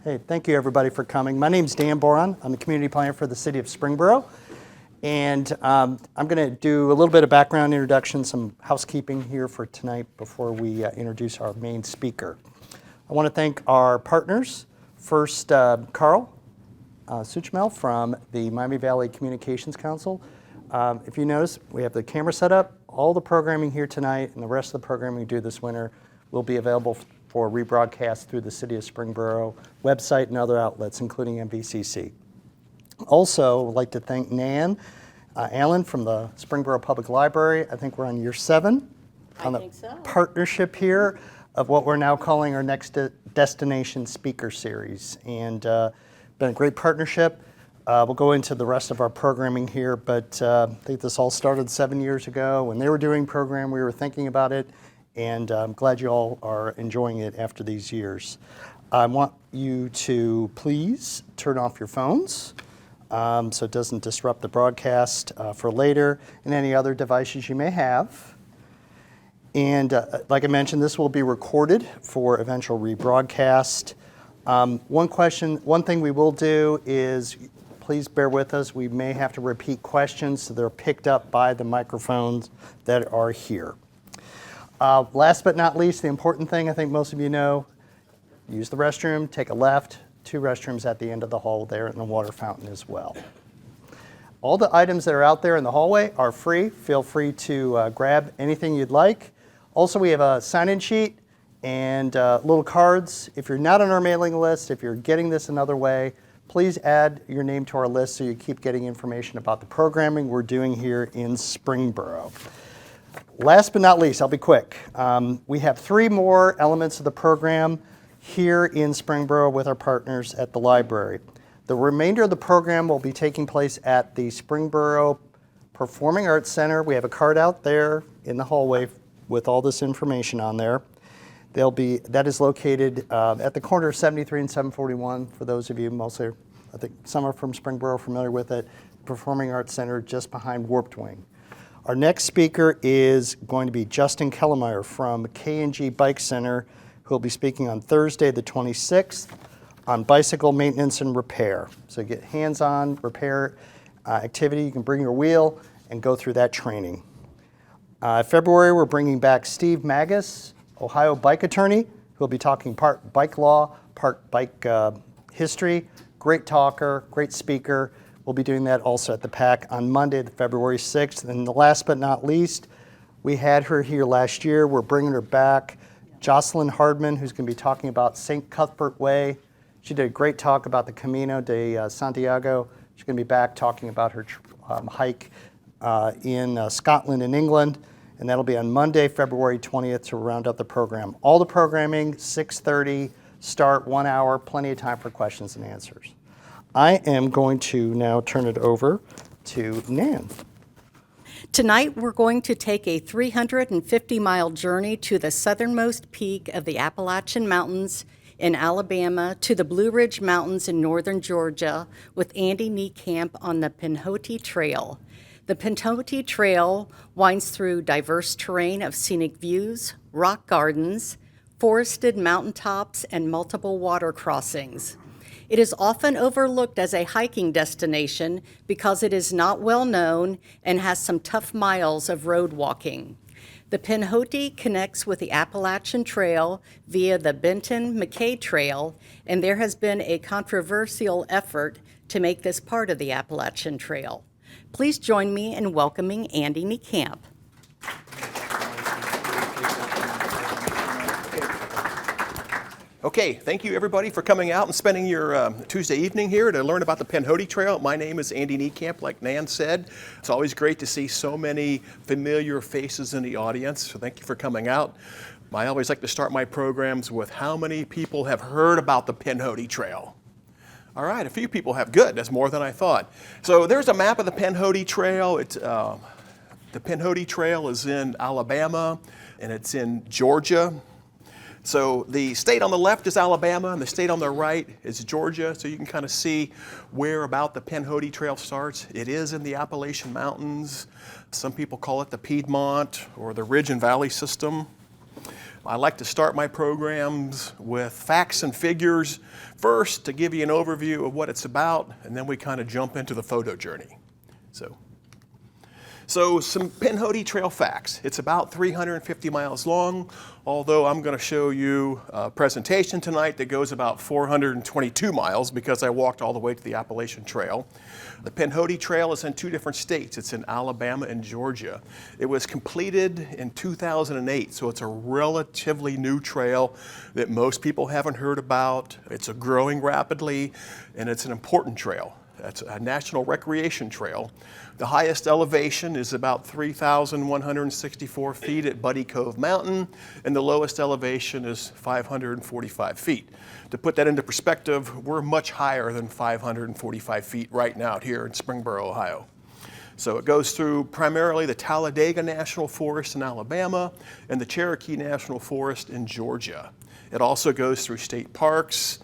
Hey, thank you everybody for coming. My name's Dan Boron. I'm the community planner for the city of Springboro. And I'm going to do a little bit of background introduction, some housekeeping here for tonight before we introduce our main speaker. I want to thank our partners. First, Carl Suchmel from the Miami Valley Communications Council. If you notice, we have the camera set up. All the programming here tonight and the rest of the programming we do this winter will be available for rebroadcast through the City of Springboro website and other outlets, including MVCC. Also, I'd like to thank Nan Allen from the Springboro Public Library. I think we're on year 7 on the partnership here of what we're now calling our next destination speaker series. And been a great partnership. We'll go into the rest of our programming here, but I think this all started 7 years ago. When they were doing program, we were thinking about it, and I'm glad you all are enjoying it after these years. I want you to please turn off your phones so it doesn't disrupt the broadcast for later, and any other devices you may have. And like I mentioned, this will be recorded for eventual rebroadcast. One thing we will do is, please bear with us, we may have to repeat questions so they're picked up by the microphones that are here. Last but not least, the important thing I think most of you know, use the restroom, take a left, 2 restrooms at the end of the hall there and the water fountain as well. All the items that are out there in the hallway are free. Feel free to grab anything you'd like. Also, we have a sign-in sheet and little cards. If you're not on our mailing list, if you're getting this another way, please add your name to our list so you keep getting information about the programming we're doing here in Springboro. Last but not least, I'll be quick. We have 3 more elements of the program here in Springboro with our partners at the library. The remainder of the program will be taking place at the Springboro Performing Arts Center. We have a card out there in the hallway with all this information on there. That is located at the corner of 73 and 741. For those of you, mostly, I think some are from Springboro, familiar with it. Performing Arts Center just behind Warped Wing. Our next speaker is going to be Justin Kellemeyer from K&G Bike Center, who will be speaking on Thursday the 26th on bicycle maintenance and repair. So get hands-on repair activity. You can bring your wheel and go through that training. February, we're bringing back Steve Magus, Ohio bike attorney, who will be talking part bike law, part bike history. Great talker, great speaker. We'll be doing that also at the BPAC on Monday, February 6th. And the last but not least, we had her here last year. We're bringing her back. Jocelyn Hardman, who's going to be talking about St. Cuthbert Way. She did a great talk about the Camino de Santiago. She's going to be back talking about her hike in Scotland and England. And that'll be on Monday, February 20th to round up the program. All the programming, 6:30, start, 1 hour, plenty of time for questions and answers. I am going to now turn it over to Nan. Tonight, we're going to take a 350-mile journey to the southernmost peak of the Appalachian Mountains in Alabama to the Blue Ridge Mountains in northern Georgia with Andy Niekamp on the Pinhoti Trail. The Pinhoti Trail winds through diverse terrain of scenic views, rock gardens, forested mountaintops, and multiple water crossings. It is often overlooked as a hiking destination because it is not well known and has some tough miles of road walking. The Pinhoti connects with the Appalachian Trail via the Benton-McKay Trail, and there has been a controversial effort to make this part of the Appalachian Trail. Please join me in welcoming Andy Niekamp. Okay, thank you everybody for coming out and spending your Tuesday evening here to learn about the Pinhoti Trail. My name is Andy Niekamp, like Nan said. It's always great to see so many familiar faces in the audience, so thank you for coming out. I always like to start my programs with how many people have heard about the Pinhoti Trail. All right, a few people have. Good, that's more than I thought. So there's a map of the Pinhoti Trail. The Pinhoti Trail is in Alabama, and it's in Georgia. So the state on the left is Alabama, and the state on the right is Georgia. So you can kind of see where about the Pinhoti Trail starts. It is in the Appalachian Mountains. Some people call it the Piedmont or the Ridge and Valley system. I like to start my programs with facts and figures first to give you an overview of what it's about, and then we kind of jump into the photo journey. So some Pinhoti Trail facts. It's about 350 miles long, although I'm going to show you a presentation tonight that goes about 422 miles because I walked all the way to the Appalachian Trail. The Pinhoti Trail is in 2 different states. It's in Alabama and Georgia. It was completed in 2008, so it's a relatively new trail that most people haven't heard about. It's growing rapidly, and it's an important trail. That's a national recreation trail. The highest elevation is about 3,164 feet at Buddy Cove Mountain, and the lowest elevation is 545 feet. To put that into perspective, we're much higher than 545 feet right now here in Springboro, Ohio. So it goes through primarily the Talladega National Forest in Alabama and the Cherokee National Forest in Georgia. It also goes through state parks,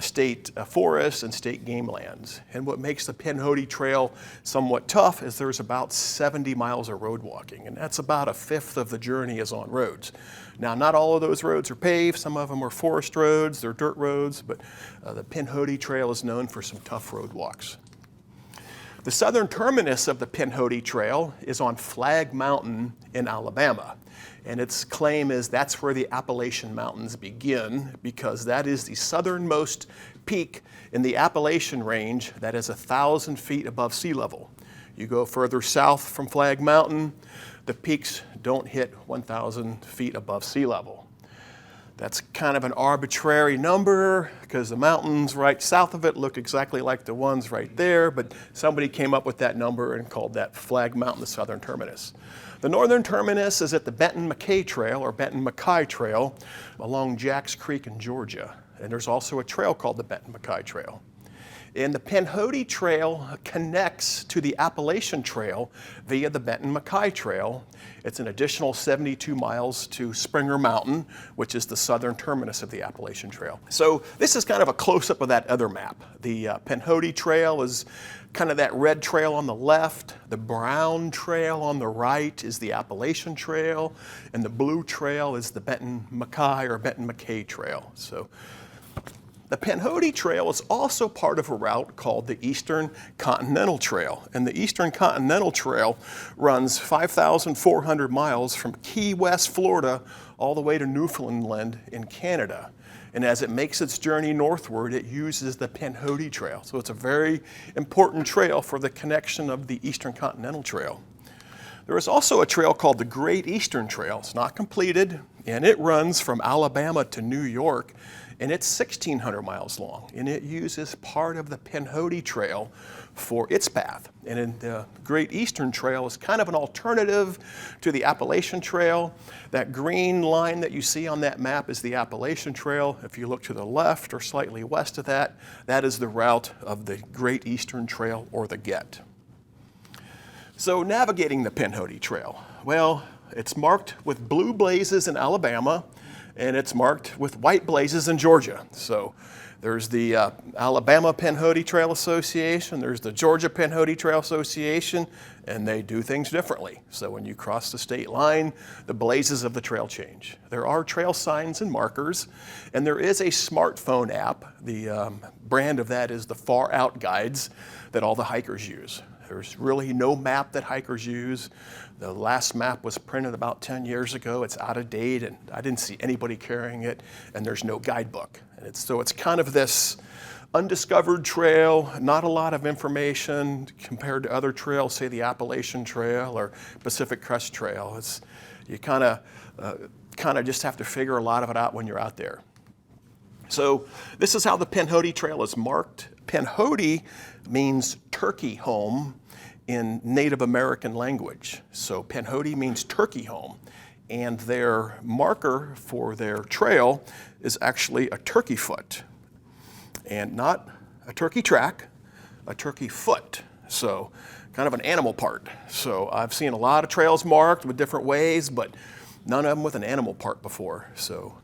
state forests, and state game lands. And what makes the Pinhoti Trail somewhat tough is there's about 70 miles of road walking, and that's about 1/5 of the journey is on roads. Now, not all of those roads are paved. Some of them are forest roads, they're dirt roads, but the Pinhoti Trail is known for some tough road walks. The southern terminus of the Pinhoti Trail is on Flag Mountain in Alabama. And its claim is that's where the Appalachian Mountains begin, because that is the southernmost peak in the Appalachian Range that is 1,000 feet above sea level. You go further south from Flag Mountain, the peaks don't hit 1,000 feet above sea level. That's kind of an arbitrary number because the mountains right south of it look exactly like the ones right there, but somebody came up with that number and called that Flag Mountain the southern terminus. The northern terminus is at the Benton-MacKaye Trail, or Benton-MacKaye Trail, along Jacks Creek in Georgia. And there's also a trail called the Benton-MacKaye Trail. And the Pinhoti Trail connects to the Appalachian Trail via the Benton-MacKaye Trail. It's an additional 72 miles to Springer Mountain, which is the southern terminus of the Appalachian Trail. So this is kind of a close-up of that other map. The Pinhoti Trail is kind of that red trail on the left. The brown trail on the right is the Appalachian Trail, and the blue trail is the Benton-MacKaye or Benton-MacKaye Trail. So the Pinhoti Trail is also part of a route called the Eastern Continental Trail. And the Eastern Continental Trail runs 5,400 miles from Key West, Florida, all the way to Newfoundland in Canada. And as it makes its journey northward, it uses the Pinhoti Trail. So it's a very important trail for the connection of the Eastern Continental Trail. There is also a trail called the Great Eastern Trail. It's not completed, and it runs from Alabama to New York, and it's 1,600 miles long, and it uses part of the Pinhoti Trail for its path. And the Great Eastern Trail is kind of an alternative to the Appalachian Trail. That green line that you see on that map is the Appalachian Trail. If you look to the left or slightly west of that, that is the route of the Great Eastern Trail, or the GET. So navigating the Pinhoti Trail, well, it's marked with blue blazes in Alabama, and it's marked with white blazes in Georgia. So there's the Alabama Pinhoti Trail Association, there's the Georgia Pinhoti Trail Association, and they do things differently. So when you cross the state line, the blazes of the trail change. There are trail signs and markers, and there is a smartphone app. The brand of that is the Far Out Guides that all the hikers use. There's really no map that hikers use. The last map was printed about 10 years ago. It's out of date, and I didn't see anybody carrying it, and there's no guidebook. And so it's kind of this undiscovered trail, not a lot of information compared to other trails, say the Appalachian Trail or Pacific Crest Trail. You kind of just have to figure a lot of it out when you're out there. So this is how the Pinhoti Trail is marked. Pinhoti means turkey home in Native American language. So Pinhoti means turkey home, and their marker for their trail is actually a turkey foot, and not a turkey track, a turkey foot. So kind of an animal part. So I've seen a lot of trails marked with different ways, but none of them with an animal part before. So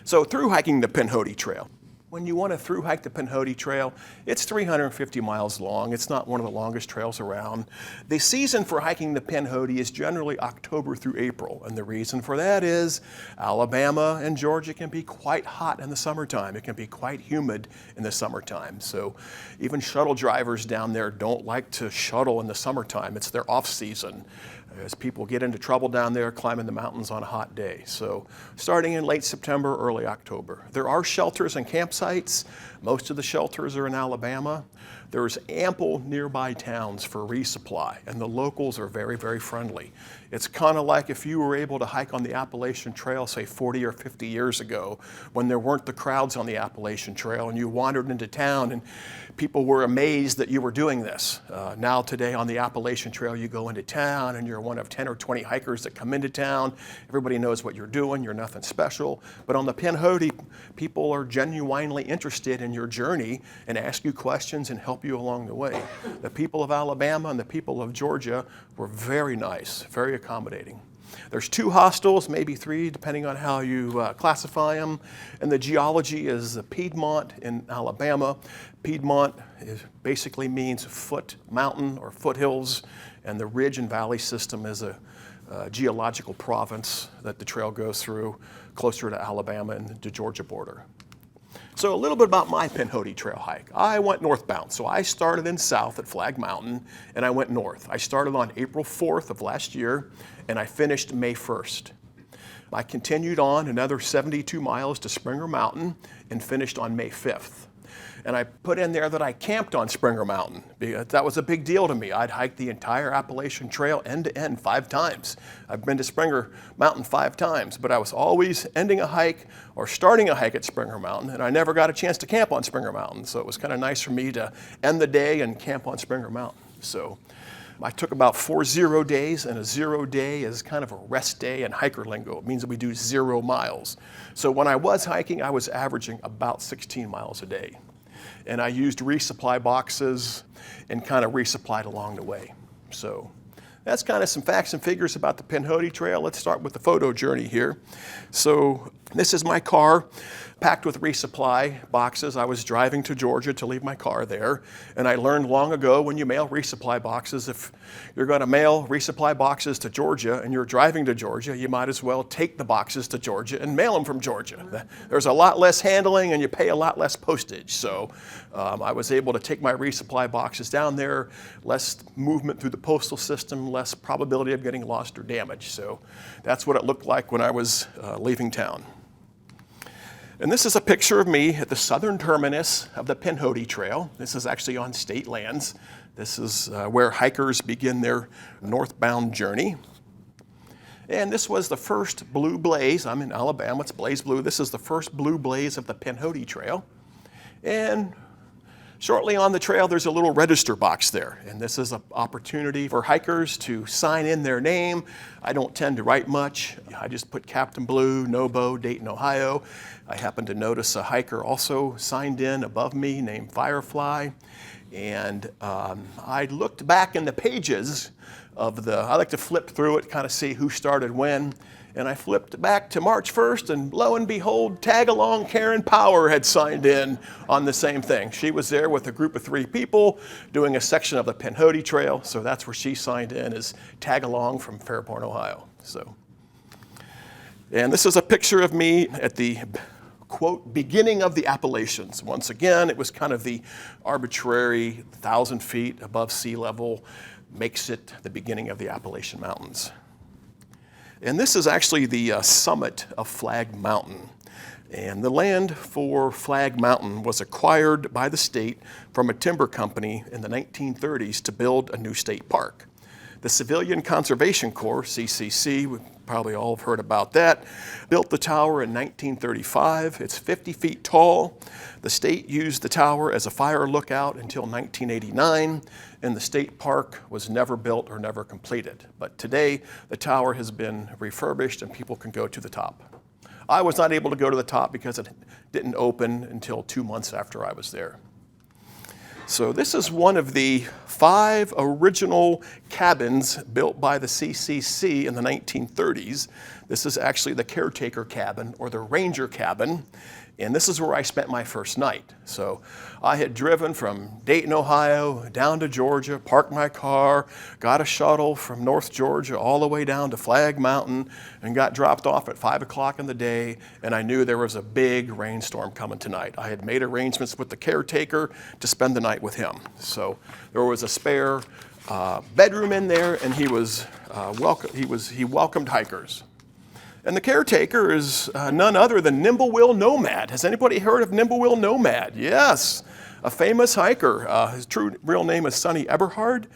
through hiking the Pinhoti Trail. When you want to through hike the Pinhoti Trail, it's 350 miles long. It's not one of the longest trails around. The season for hiking the Pinhoti is generally October through April, and the reason for that is Alabama and Georgia can be quite hot in the summertime. It can be quite humid in the summertime. So even shuttle drivers down there don't like to shuttle in the summertime. It's their off season, as people get into trouble down there climbing the mountains on a hot day. So starting in late September, early October. There are shelters and campsites. Most of the shelters are in Alabama. There's ample nearby towns for resupply, and the locals are very, very friendly. It's kind of like if you were able to hike on the Appalachian Trail, say 40 or 50 years ago, when there weren't the crowds on the Appalachian Trail, and you wandered into town and people were amazed that you were doing this. Now today on the Appalachian Trail, you go into town and you're one of 10 or 20 hikers that come into town. Everybody knows what you're doing. You're nothing special. But on the Pinhoti, people are genuinely interested in your journey and ask you questions and help you along the way. The people of Alabama and the people of Georgia were very nice, very accommodating. There's 2 hostels, maybe 3, depending on how you classify them. And the geology is the Piedmont in Alabama. Piedmont basically means foot mountain or foothills, and the ridge and valley system is a geological province that the trail goes through closer to Alabama and the Georgia border. So a little bit about my Pinhoti Trail hike. I went northbound. So I started in south at Flag Mountain and I went north. I started on April 4th of last year and I finished May 1st. I continued on another 72 miles to Springboro Mountain and finished on May 5th. And I put in there that I camped on Springboro Mountain because that was a big deal to me. I'd hiked the entire Appalachian Trail end to end 5 times. I've been to Springboro Mountain 5 times, but I was always ending a hike or starting a hike at Springboro Mountain, and I never got a chance to camp on Springboro Mountain. So it was kind of nice for me to end the day and camp on Springboro Mountain. So I took about 4 0 days, and a 0 day is kind of a rest day in hiker lingo. It means that we do 0 miles. So when I was hiking, I was averaging about 16 miles a day. And I used resupply boxes and kind of resupplied along the way. So that's kind of some facts and figures about the Pinhoti Trail. Let's start with the photo journey here. So this is my car packed with resupply boxes. I was driving to Georgia to leave my car there. And I learned long ago when you mail resupply boxes, if you're going to mail resupply boxes to Georgia and you're driving to Georgia, you might as well take the boxes to Georgia and mail them from Georgia. There's a lot less handling and you pay a lot less postage. So I was able to take my resupply boxes down there, less movement through the postal system, less probability of getting lost or damaged. So that's what it looked like when I was leaving town. And this is a picture of me at the southern terminus of the Pinhoti Trail. This is actually on state lands. This is where hikers begin their northbound journey. And this was the first blue blaze. I'm in Alabama, it's blaze blue. This is the first blue blaze of the Pinhoti Trail. And shortly on the trail, there's a little register box there. And this is an opportunity for hikers to sign in their name. I don't tend to write much. I just put Captain Blue, Nobo, Dayton, Ohio. I happened to notice a hiker also signed in above me named Firefly. And I looked back in the pages of I like to flip through it, kind of see who started when. And I flipped back to March 1st, and lo and behold, Tag Along Karen Power had signed in on the same thing. She was there with a group of 3 people doing a section of the Pinhoti Trail, so that's where she signed in as Tag Along from Fairborn, Ohio. And this is a picture of me at the, quote, beginning of the Appalachians. Once again, it was kind of the arbitrary 1,000 feet above sea level makes it the beginning of the Appalachian Mountains. And this is actually the summit of Flag Mountain. And the land for Flag Mountain was acquired by the state from a timber company in the 1930s to build a new state park. The Civilian Conservation Corps, CCC, we probably all have heard about that, built the tower in 1935. It's 50 feet tall. The state used the tower as a fire lookout until 1989, and the state park was never built or never completed. But today, the tower has been refurbished and people can go to the top. I was not able to go to the top because it didn't open until 2 months after I was there. So this is one of the 5 original cabins built by the CCC in the 1930s. This is actually the caretaker cabin or the ranger cabin. And this is where I spent my first night. So I had driven from Dayton, Ohio, down to Georgia, parked my car, got a shuttle from North Georgia all the way down to Flag Mountain, and got dropped off at 5 o'clock in the day, and I knew there was a big rainstorm coming tonight. I had made arrangements with the caretaker to spend the night with him. So there was a spare bedroom in there, and he welcomed hikers. And the caretaker is none other than Nimblewheel Nomad. Has anybody heard of Nimblewheel Nomad? Yes, a famous hiker. His true real name is Sonny Eberhard.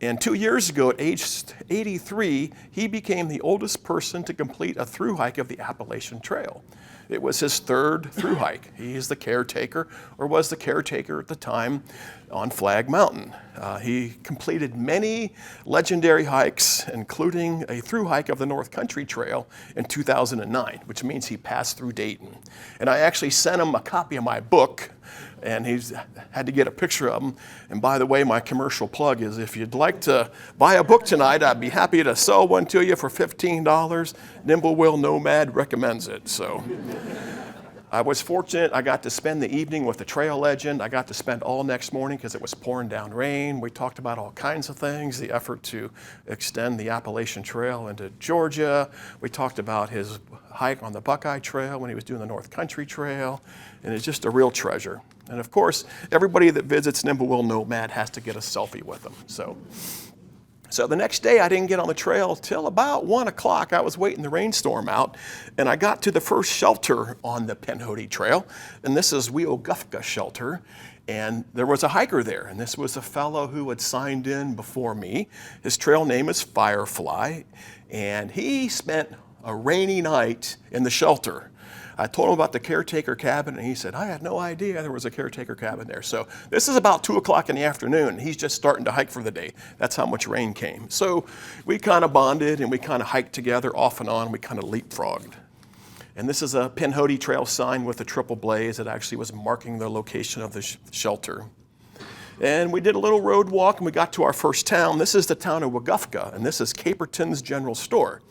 And 2 years ago, at age 83, he became the oldest person to complete a thru hike of the Appalachian Trail. It was his third thru hike. He is the caretaker, or was the caretaker at the time, on Flag Mountain. He completed many legendary hikes, including a thru hike of the North Country Trail in 2009, which means he passed through Dayton. And I actually sent him a copy of my book, and he's had to get a picture of him. And by the way, my commercial plug is if you'd like to buy a book tonight, I'd be happy to sell one to you for $15. Nimblewheel Nomad recommends it. So I was fortunate. I got to spend the evening with the trail legend. I got to spend all next morning because it was pouring down rain. We talked about all kinds of things, the effort to extend the Appalachian Trail into Georgia. We talked about his hike on the Buckeye Trail when he was doing the North Country Trail, and it's just a real treasure. And of course, everybody that visits Nimblewheel Nomad has to get a selfie with him. So the next day, I didn't get on the trail till about 1 o'clock. I was waiting the rainstorm out, and I got to the first shelter on the Pinhoti Trail, and this is Weogufka Shelter, and there was a hiker there, and this was a fellow who had signed in before me. His trail name is Firefly, and he spent a rainy night in the shelter. I told him about the caretaker cabin, and he said, I had no idea there was a caretaker cabin there. So this is about 2 o'clock in the afternoon. He's just starting to hike for the day. That's how much rain came. So we kind of bonded, and we kind of hiked together off and on. We kind of leapfrogged. And this is a Pinhoti Trail sign with a triple blaze that actually was marking the location of the shelter. And we did a little road walk, and we got to our first town. This is the town of Weogufka, and this is Caperton's General Store.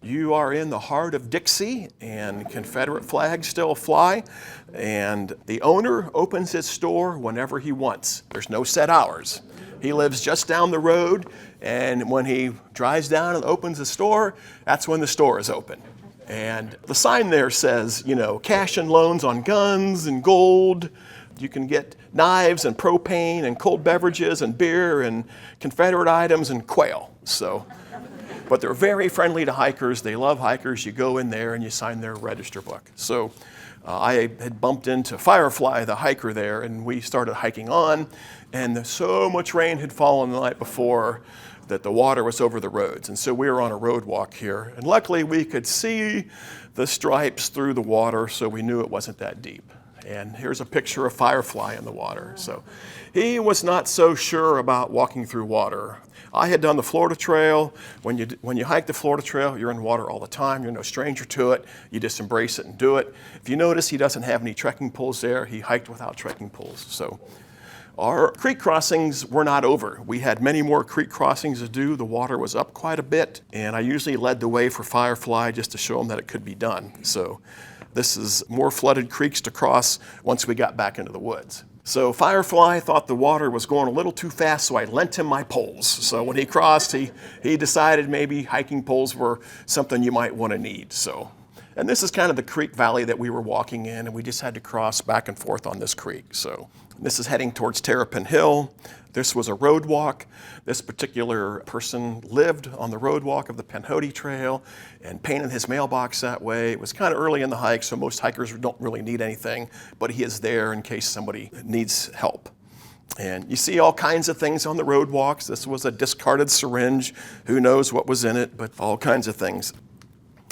You are in the heart of Dixie, and Confederate flags still fly, and the owner opens his store whenever he wants. There's no set hours. He lives just down the road, and when he drives down and opens the store, that's when the store is open. And the sign there says, cash and loans on guns and gold. You can get knives and propane and cold beverages and beer and Confederate items and quail. But they're very friendly to hikers. They love hikers. You go in there and you sign their register book. So I had bumped into Firefly, the hiker there, and we started hiking on. And so much rain had fallen the night before that the water was over the roads. And so we were on a road walk here. And luckily we could see the stripes through the water, so we knew it wasn't that deep. And here's a picture of Firefly in the water. So he was not so sure about walking through water. I had done the Florida Trail. When you hike the Florida Trail, you're in water all the time. You're no stranger to it. You just embrace it and do it. If you notice, he doesn't have any trekking poles there. He hiked without trekking poles. So our creek crossings were not over. We had many more creek crossings to do. The water was up quite a bit, and I usually led the way for Firefly just to show him that it could be done. So this is more flooded creeks to cross once we got back into the woods. So Firefly thought the water was going a little too fast, so I lent him my poles. So when he crossed, he decided maybe hiking poles were something you might want to need. And this is kind of the creek valley that we were walking in, and we just had to cross back and forth on this creek. So this is heading towards Terrapin Hill. This was a road walk. This particular person lived on the road walk of the Pinhoti Trail and painted his mailbox that way. It was kind of early in the hike, so most hikers don't really need anything, but he is there in case somebody needs help. And you see all kinds of things on the road walks. This was a discarded syringe. Who knows what was in it, but all kinds of things.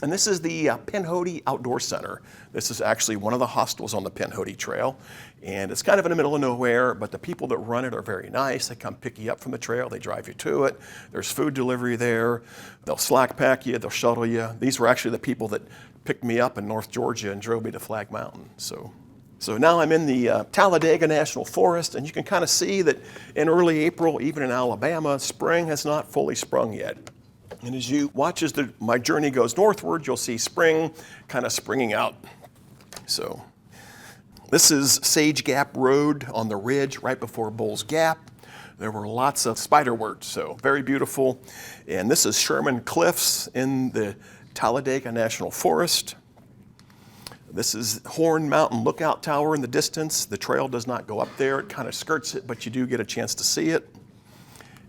And this is the Pinhoti Outdoor Center. This is actually one of the hostels on the Pinhoti Trail. And it's kind of in the middle of nowhere, but the people that run it are very nice. They come pick you up from the trail. They drive you to it. There's food delivery there. They'll slack pack you. They'll shuttle you. These were actually the people that picked me up in North Georgia and drove me to Flag Mountain. So now I'm in the Talladega National Forest, and you can kind of see that in early April, even in Alabama, spring has not fully sprung yet. And as you watch as my journey goes northward, you'll see spring kind of springing out. So This is Sage Gap Road on the ridge right before Bulls Gap. There were lots of spiderwort, so very beautiful. And this is Sherman Cliffs in the Talladega National Forest. This is Horn Mountain Lookout Tower in the distance. The trail does not go up there. It kind of skirts it, but you do get a chance to see it.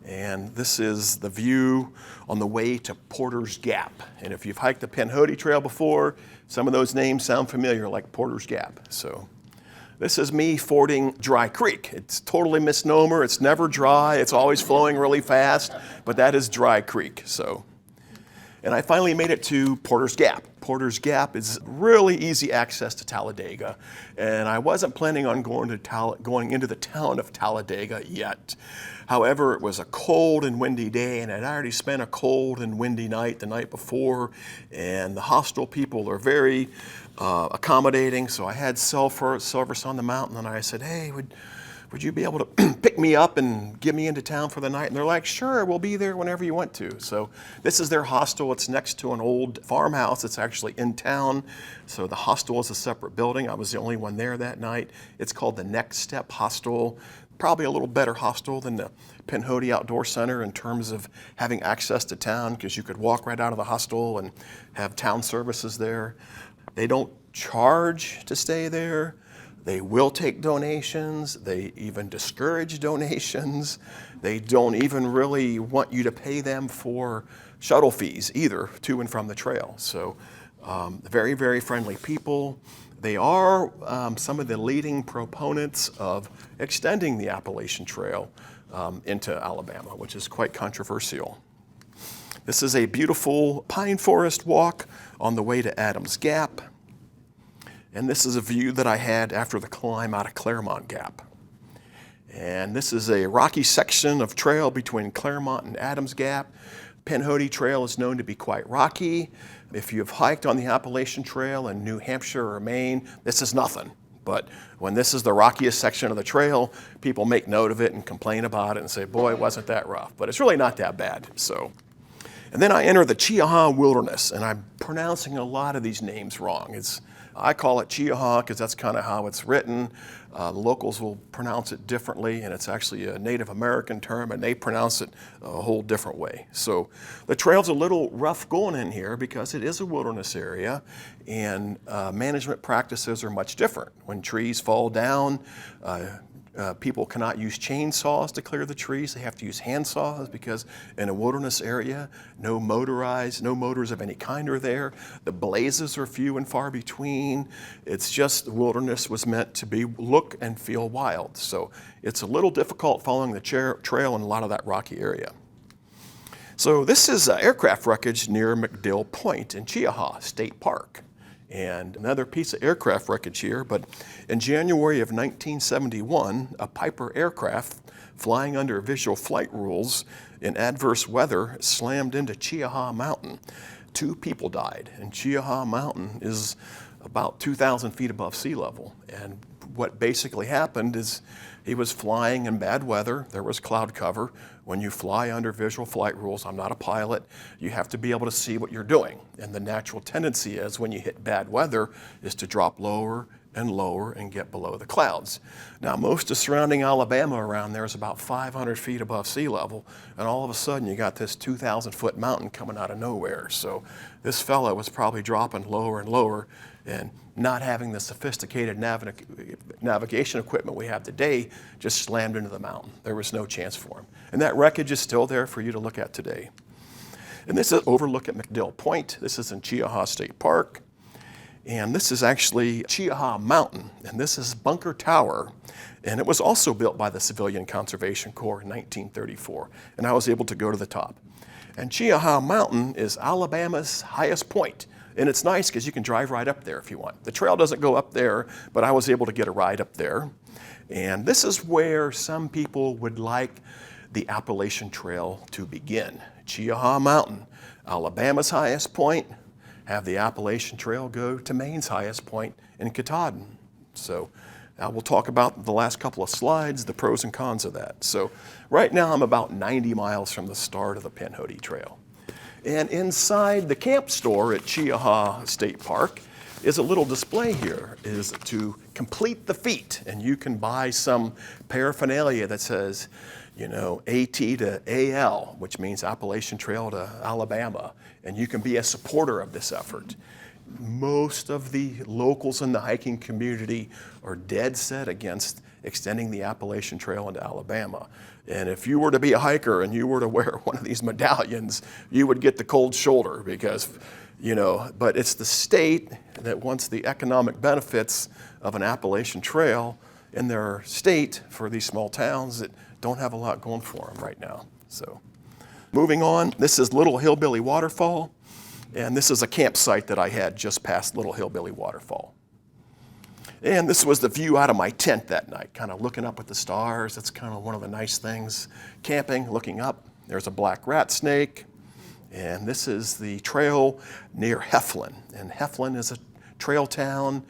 And this is the view on the way to Porter's Gap. And if you've hiked the Pinhoti Trail before, some of those names sound familiar, like Porter's Gap. So this is me fording Dry Creek. It's totally misnomer. It's never dry. It's always flowing really fast, but that is Dry Creek. And I finally made it to Porter's Gap. Porter's Gap is really easy access to Talladega, and I wasn't planning on going into the town of Talladega yet. However, it was a cold and windy day, and I'd already spent a cold and windy night the night before, and the hostel people are very accommodating, so I had cell service on the mountain, and I said, hey, would you be able to pick me up and get me into town for the night? And they're like, sure, we'll be there whenever you want to. So this is their hostel. It's next to an old farmhouse. It's actually in town. So the hostel is a separate building. I was the only one there that night. It's called the Next Step Hostel. Probably a little better hostel than the Pinhoti Outdoor Center in terms of having access to town, because you could walk right out of the hostel and have town services there. They don't charge to stay there. They will take donations. They even discourage donations. They don't even really want you to pay them for shuttle fees either, to and from the trail. So very, very friendly people. They are some of the leading proponents of extending the Appalachian Trail into Alabama, which is quite controversial. This is a beautiful pine forest walk on the way to Adams Gap. And this is a view that I had after the climb out of Claremont Gap. And this is a rocky section of trail between Claremont and Adams Gap. Pinhoti Trail is known to be quite rocky. If you've hiked on the Appalachian Trail in New Hampshire or Maine, this is nothing. But when this is the rockiest section of the trail, people make note of it and complain about it and say, boy, wasn't that rough. But it's really not that bad. And then I enter the Cheaha Wilderness, and I'm pronouncing a lot of these names wrong. I call it Cheaha because that's kind of how it's written. The locals will pronounce it differently, and it's actually a Native American term, and they pronounce it a whole different way. So the trail's a little rough going in here because it is a wilderness area, and management practices are much different. When trees fall down, people cannot use chainsaws to clear the trees. They have to use hand saws because in a wilderness area, no motors of any kind are there. The blazes are few and far between. It's just the wilderness was meant to look and feel wild. So it's a little difficult following the trail in a lot of that rocky area. So this is aircraft wreckage near McDill Point in Cheaha State Park. And another piece of aircraft wreckage here, but in January of 1971, a Piper aircraft flying under visual flight rules in adverse weather slammed into Cheaha Mountain. 2 people died, and Cheaha Mountain is about 2,000 feet above sea level. And what basically happened is he was flying in bad weather. There was cloud cover. When you fly under visual flight rules, I'm not a pilot, you have to be able to see what you're doing. And the natural tendency is when you hit bad weather is to drop lower and lower and get below the clouds. Now, most of surrounding Alabama around there is about 500 feet above sea level, and all of a sudden you got this 2,000-foot mountain coming out of nowhere. So this fellow was probably dropping lower and lower, and not having the sophisticated navigation equipment we have today, just slammed into the mountain. There was no chance for him. And that wreckage is still there for you to look at today. And this is overlook at McDill Point. This is in Cheaha State Park. And this is actually Cheaha Mountain, and this is Bunker Tower. And it was also built by the Civilian Conservation Corps in 1934, and I was able to go to the top. And Cheaha Mountain is Alabama's highest point. And it's nice because you can drive right up there if you want. The trail doesn't go up there, but I was able to get a ride up there. And this is where some people would like the Appalachian Trail to begin. Cheaha Mountain, Alabama's highest point, have the Appalachian Trail go to Maine's highest point in Katahdin. So I will talk about the last couple of slides, the pros and cons of that. So right now I'm about 90 miles from the start of the Pinhoti Trail. And inside the camp store at Cheaha State Park is a little display here, is to complete the feat, and you can buy some paraphernalia that says, AT to AL, which means Appalachian Trail to Alabama, and you can be a supporter of this effort. Most of the locals in the hiking community are dead set against extending the Appalachian Trail into Alabama. And if you were to be a hiker and you were to wear one of these medallions, you would get the cold shoulder because, but it's the state that wants the economic benefits of an Appalachian Trail in their state for these small towns that don't have a lot going for them right now. So moving on, this is Little Hillbilly Waterfall. And this is a campsite that I had just past Little Hillbilly Waterfall. And this was the view out of my tent that night, kind of looking up at the stars. That's kind of one of the nice things. Camping, looking up. There's a black rat snake. And this is the trail near Heflin. And Heflin is a trail town.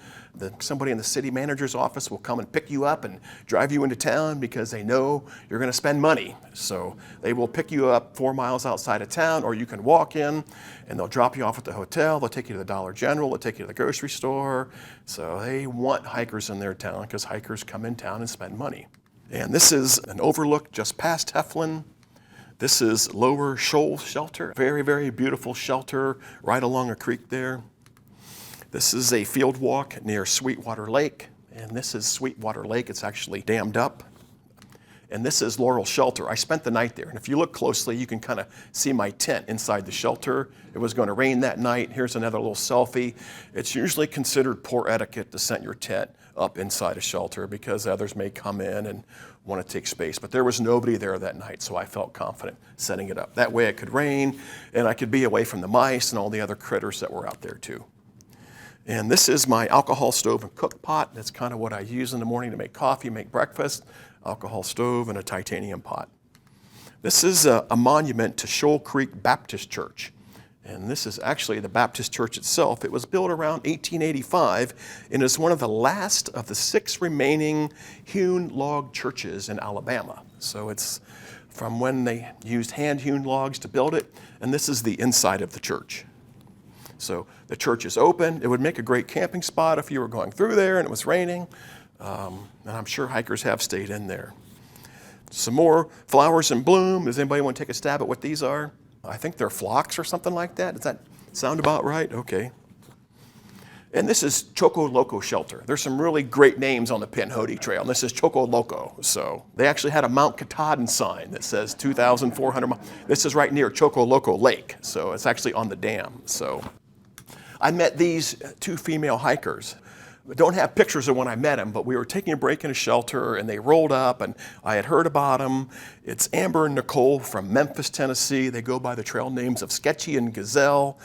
Somebody in the city manager's office will come and pick you up and drive you into town because they know you're going to spend money. So they will pick you up 4 miles outside of town, or you can walk in and they'll drop you off at the hotel. They'll take you to the Dollar General. They'll take you to the grocery store. So they want hikers in their town because hikers come in town and spend money. And this is an overlook just past Heflin. This is Lower Shoal Shelter. Very, very beautiful shelter right along a creek there. This is a field walk near Sweetwater Lake, and this is Sweetwater Lake. It's actually dammed up. And this is Laurel Shelter. I spent the night there, and if you look closely, you can kind of see my tent inside the shelter. It was going to rain that night. Here's another little selfie. It's usually considered poor etiquette to set your tent up inside a shelter because others may come in and want to take space. But there was nobody there that night, so I felt confident setting it up. That way it could rain, and I could be away from the mice and all the other critters that were out there too. And this is my alcohol stove and cook pot. That's kind of what I use in the morning to make coffee, make breakfast. Alcohol stove and a titanium pot. This is a monument to Shoal Creek Baptist Church. And this is actually the Baptist church itself. It was built around 1885 and is one of the last of the 6 remaining hewn log churches in Alabama. So it's from when they used hand-hewn logs to build it. And this is the inside of the church. So the church is open. It would make a great camping spot if you were going through there and it was raining. And I'm sure hikers have stayed in there. Some more flowers in bloom. Does anybody want to take a stab at what these are? I think they're phlox or something like that. Does that sound about right? Okay. And this is Choco Loco Shelter. There's some really great names on the Pinhoti Trail. And this is Choco Loco. So they actually had a Mount Katahdin sign that says 2,400 miles. This is right near Choco Loco Lake. So it's actually on the dam. So I met these 2 female hikers. I don't have pictures of when I met them, but we were taking a break in a shelter and they rolled up and I had heard about them. It's Amber and Nicole from Memphis, Tennessee. They go by the trail names of Sketchy and Gazelle,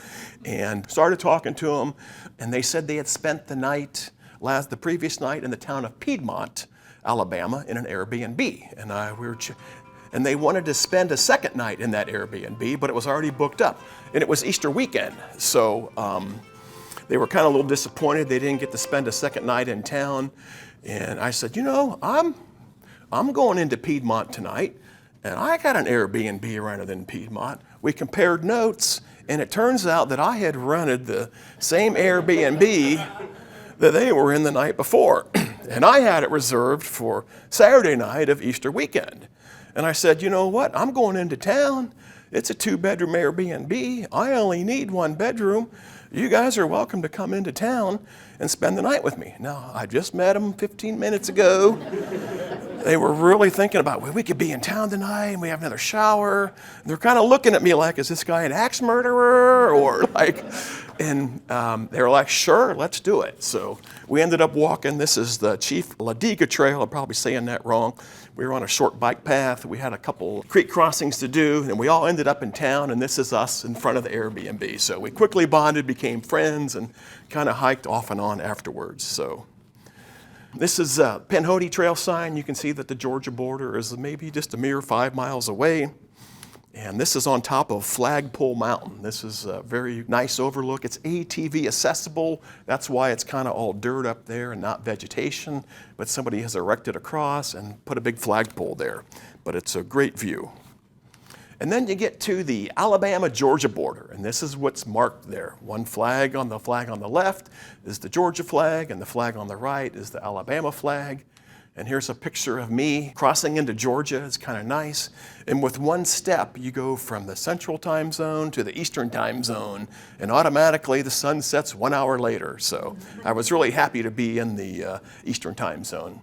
and started talking to them, and they said they had spent the previous night in the town of Piedmont, Alabama in an Airbnb. And they wanted to spend a second night in that Airbnb, but it was already booked up. And it was Easter weekend. So they were kind of a little disappointed they didn't get to spend a second night in town. And I said, I'm going into Piedmont tonight, and I got an Airbnb rented in Piedmont. We compared notes, and it turns out that I had rented the same Airbnb that they were in the night before. And I had it reserved for Saturday night of Easter weekend. And I said, you know what? I'm going into town. It's a 2-bedroom Airbnb. I only need 1 bedroom. You guys are welcome to come into town and spend the night with me. Now, I just met them 15 minutes ago. They were really thinking about, well, we could be in town tonight and we have another shower. And they're kind of looking at me like, is this guy an axe murderer? Or like, and they were like, sure, let's do it. So we ended up walking. This is the Chief Ladiga Trail. I'm probably saying that wrong. We were on a short bike path. We had a couple creek crossings to do, and we all ended up in town, and this is us in front of the Airbnb. So we quickly bonded, became friends, and kind of hiked off and on afterwards. So this is a Pinhoti Trail sign. You can see that the Georgia border is maybe just a mere 5 miles away. And this is on top of Flagpole Mountain. This is a very nice overlook. It's ATV accessible. That's why it's kind of all dirt up there and not vegetation. But somebody has erected a cross and put a big flagpole there. But it's a great view. And then you get to the Alabama-Georgia border, and this is what's marked there. One flag on the left is the Georgia flag, and the flag on the right is the Alabama flag. And here's a picture of me crossing into Georgia. It's kind of nice. And with one step, you go from the central time zone to the eastern time zone, and automatically the sun sets 1 hour later. So I was really happy to be in the eastern time zone.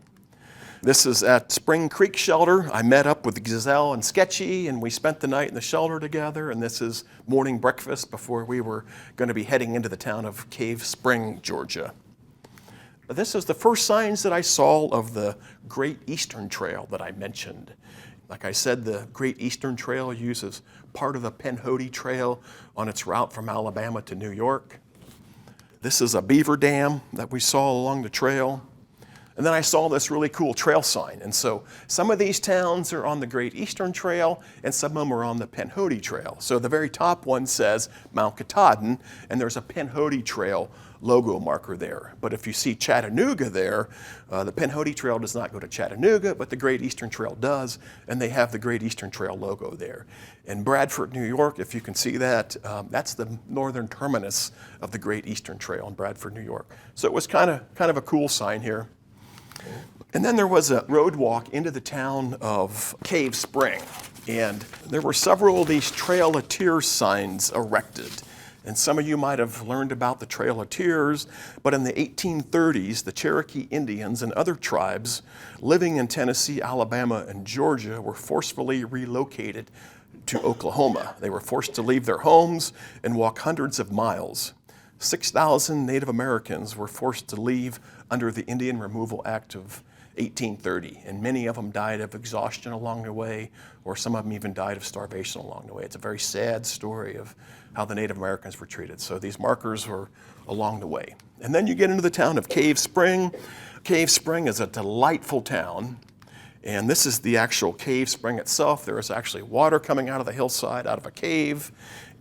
This is at Spring Creek Shelter. I met up with Gazelle and Sketchy, and we spent the night in the shelter together. And this is morning breakfast before we were going to be heading into the town of Cave Spring, Georgia. This is the first signs that I saw of the Great Eastern Trail that I mentioned. Like I said, the Great Eastern Trail uses part of the Pinhoti Trail on its route from Alabama to New York. This is a beaver dam that we saw along the trail. And then I saw this really cool trail sign. And so some of these towns are on the Great Eastern Trail, and some of them are on the Pinhoti Trail. So the very top one says Mount Katahdin, and there's a Pinhoti Trail logo marker there. But if you see Chattanooga there, the Pinhoti Trail does not go to Chattanooga, but the Great Eastern Trail does, and they have the Great Eastern Trail logo there. In Bradford, New York, if you can see that, that's the northern terminus of the Great Eastern Trail in Bradford, New York. So it was kind of a cool sign here. And then there was a road walk into the town of Cave Spring, and there were several of these Trail of Tears signs erected. And some of you might have learned about the Trail of Tears, but in the 1830s, the Cherokee Indians and other tribes living in Tennessee, Alabama, and Georgia were forcefully relocated to Oklahoma. They were forced to leave their homes and walk hundreds of miles. 6,000 Native Americans were forced to leave under the Indian Removal Act of 1830, and many of them died of exhaustion along the way, or some of them even died of starvation along the way. It's a very sad story of how the Native Americans were treated. So these markers were along the way. And then you get into the town of Cave Spring. Cave Spring is a delightful town, and this is the actual cave spring itself. There is actually water coming out of the hillside, out of a cave,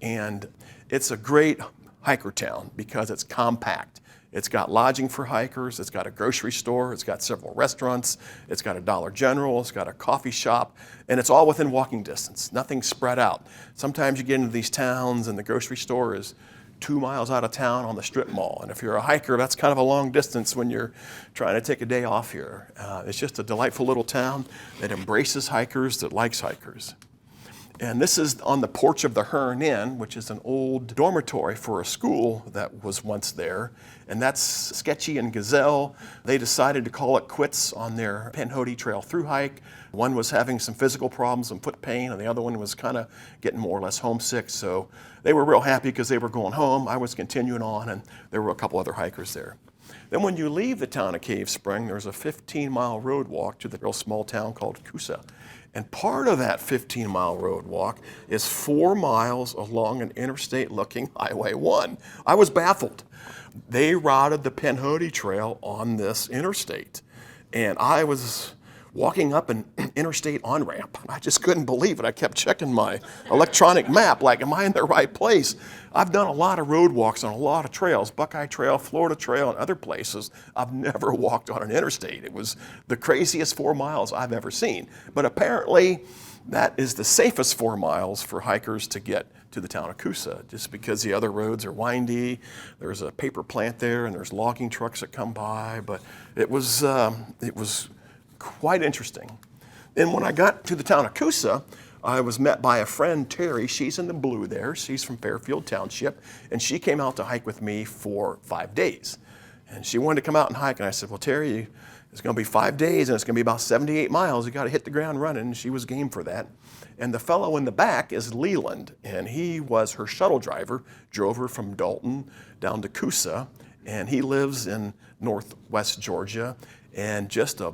and it's a great hiker town because it's compact. It's got lodging for hikers, it's got a grocery store, it's got several restaurants, it's got a Dollar General, it's got a coffee shop, and it's all within walking distance, nothing spread out. Sometimes you get into these towns and the grocery store is 2 miles out of town on the strip mall, and if you're a hiker, that's kind of a long distance when you're trying to take a day off here. It's just a delightful little town that embraces hikers, that likes hikers. And this is on the porch of the Hearn Inn, which is an old dormitory for a school that was once there. And that's Sketchy and Gazelle. They decided to call it quits on their Pinhoti Trail through hike. One was having some physical problems and foot pain, and the other one was kind of getting more or less homesick. So they were real happy because they were going home. I was continuing on, and there were a couple other hikers there. Then when you leave the town of Cave Spring, there's a 15-mile road walk to the real small town called Coosa. And part of that 15-mile road walk is 4 miles along an interstate-looking Highway 1. I was baffled. They routed the Pinhoti Trail on this interstate. And I was walking up an interstate on-ramp. I just couldn't believe it. I kept checking my electronic map, like, am I in the right place? I've done a lot of road walks on a lot of trails, Buckeye Trail, Florida Trail, and other places. I've never walked on an interstate. It was the craziest 4 miles I've ever seen. But apparently, that is the safest 4 miles for hikers to get to the town of Coosa, just because the other roads are windy. There's a paper plant there, and there's logging trucks that come by. But it was quite interesting. Then when I got to the town of Coosa, I was met by a friend, Terry. She's in the blue there. She's from Fairfield Township, and she came out to hike with me for 5 days. And she wanted to come out and hike, and I said, well, Terry, it's going to be 5 days, and it's going to be about 78 miles. You got to hit the ground running. And she was game for that. And the fellow in the back is Leland, and he was her shuttle driver, drove her from Dalton down to Coosa, and he lives in northwest Georgia, and just a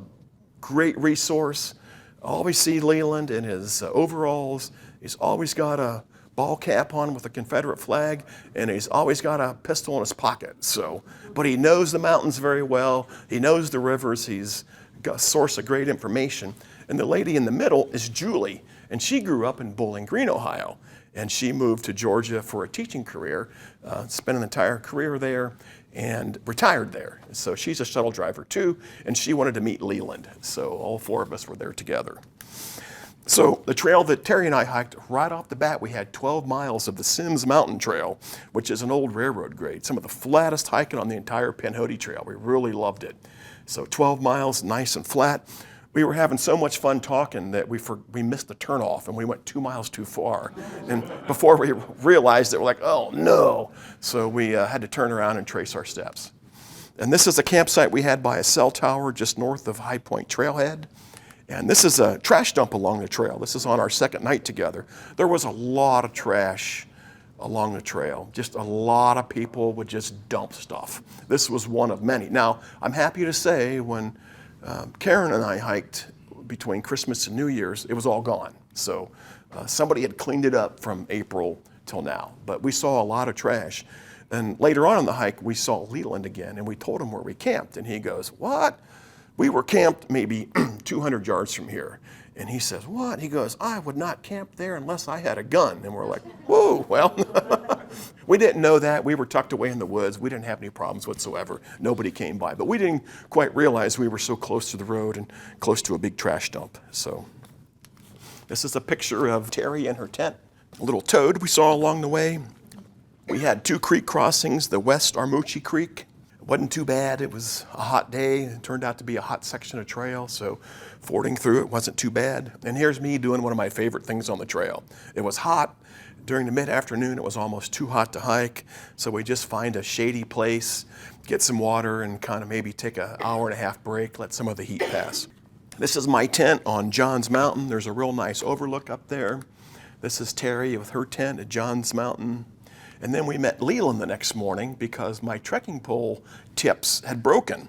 great resource. Always see Leland in his overalls. He's always got a ball cap on with a Confederate flag, and he's always got a pistol in his pocket. So, but he knows the mountains very well. He knows the rivers. He's got a source of great information. And the lady in the middle is Julie, and she grew up in Bowling Green, Ohio. And she moved to Georgia for a teaching career, spent an entire career there, and retired there. So she's a shuttle driver too, and she wanted to meet Leland. So all 4 of us were there together. So the trail that Terry and I hiked, right off the bat, we had 12 miles of the Sims Mountain Trail, which is an old railroad grade, some of the flattest hiking on the entire Pinhoti Trail. We really loved it. So 12 miles, nice and flat. We were having so much fun talking that we missed the turnoff and we went 2 miles too far. And before we realized it, we're like, oh no. So we had to turn around and trace our steps. And this is a campsite we had by a cell tower just north of High Point Trailhead. And this is a trash dump along the trail. This is on our second night together. There was a lot of trash along the trail. Just a lot of people would just dump stuff. This was one of many. Now, I'm happy to say when Karen and I hiked between Christmas and New Year's, it was all gone. So somebody had cleaned it up from April till now. But we saw a lot of trash. And later on in the hike, we saw Leland again, and we told him where we camped. And he goes, what? We were camped maybe 200 yards from here. And he says, what? He goes, I would not camp there unless I had a gun. And we're like, whoa, well, we didn't know that. We were tucked away in the woods. We didn't have any problems whatsoever. Nobody came by. But we didn't quite realize we were so close to the road and close to a big trash dump. So this is a picture of Terry and her tent. A little toad we saw along the way. We had 2 creek crossings, the West Armuchee Creek. It wasn't too bad. It was a hot day. It turned out to be a hot section of trail, so fording through it wasn't too bad. And here's me doing one of my favorite things on the trail. It was hot. During the mid-afternoon, it was almost too hot to hike, so we just find a shady place, get some water, and kind of maybe take an hour-and-a-half break, let some of the heat pass. This is my tent on Johns Mountain. There's a real nice overlook up there. This is Terry with her tent at Johns Mountain. And then we met Leland the next morning because my trekking pole tips had broken.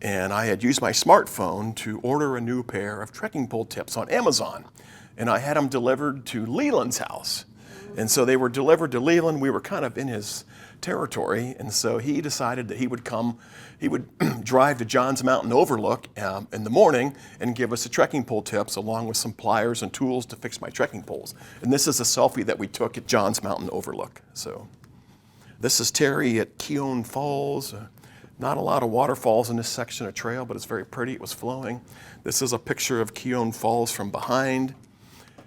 And I had used my smartphone to order a new pair of trekking pole tips on Amazon. And I had them delivered to Leland's house. And so they were delivered to Leland. We were kind of in his territory. And so he decided that he would drive to Johns Mountain Overlook in the morning and give us the trekking pole tips along with some pliers and tools to fix my trekking poles. And this is a selfie that we took at Johns Mountain Overlook. So this is Terry at Keown Falls. Not a lot of waterfalls in this section of trail, but it's very pretty. It was flowing. This is a picture of Keown Falls from behind.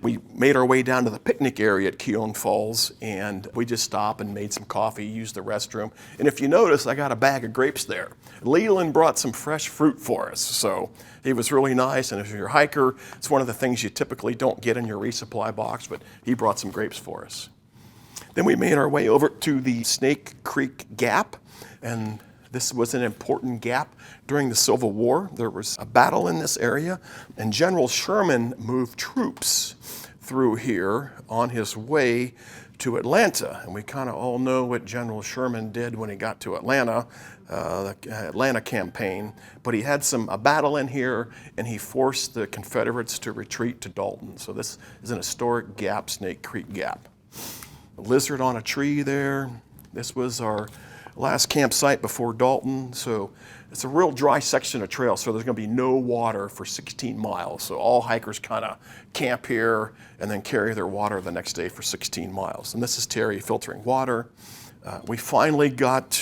We made our way down to the picnic area at Keown Falls, and we just stopped and made some coffee, used the restroom. And if you notice, I got a bag of grapes there. Leland brought some fresh fruit for us, so he was really nice. And if you're a hiker, it's one of the things you typically don't get in your resupply box, but he brought some grapes for us. Then we made our way over to the Snake Creek Gap, and this was an important gap during the Civil War. There was a battle in this area, and General Sherman moved troops through here on his way to Atlanta. And we kind of all know what General Sherman did when he got to Atlanta, the Atlanta campaign. But he had a battle in here, and he forced the Confederates to retreat to Dalton. So this is an historic gap, Snake Creek Gap. A lizard on a tree there. This was our last campsite before Dalton. So it's a real dry section of trail, so there's going to be no water for 16 miles. So all hikers kind of camp here and then carry their water the next day for 16 miles. And this is Terry filtering water. We finally got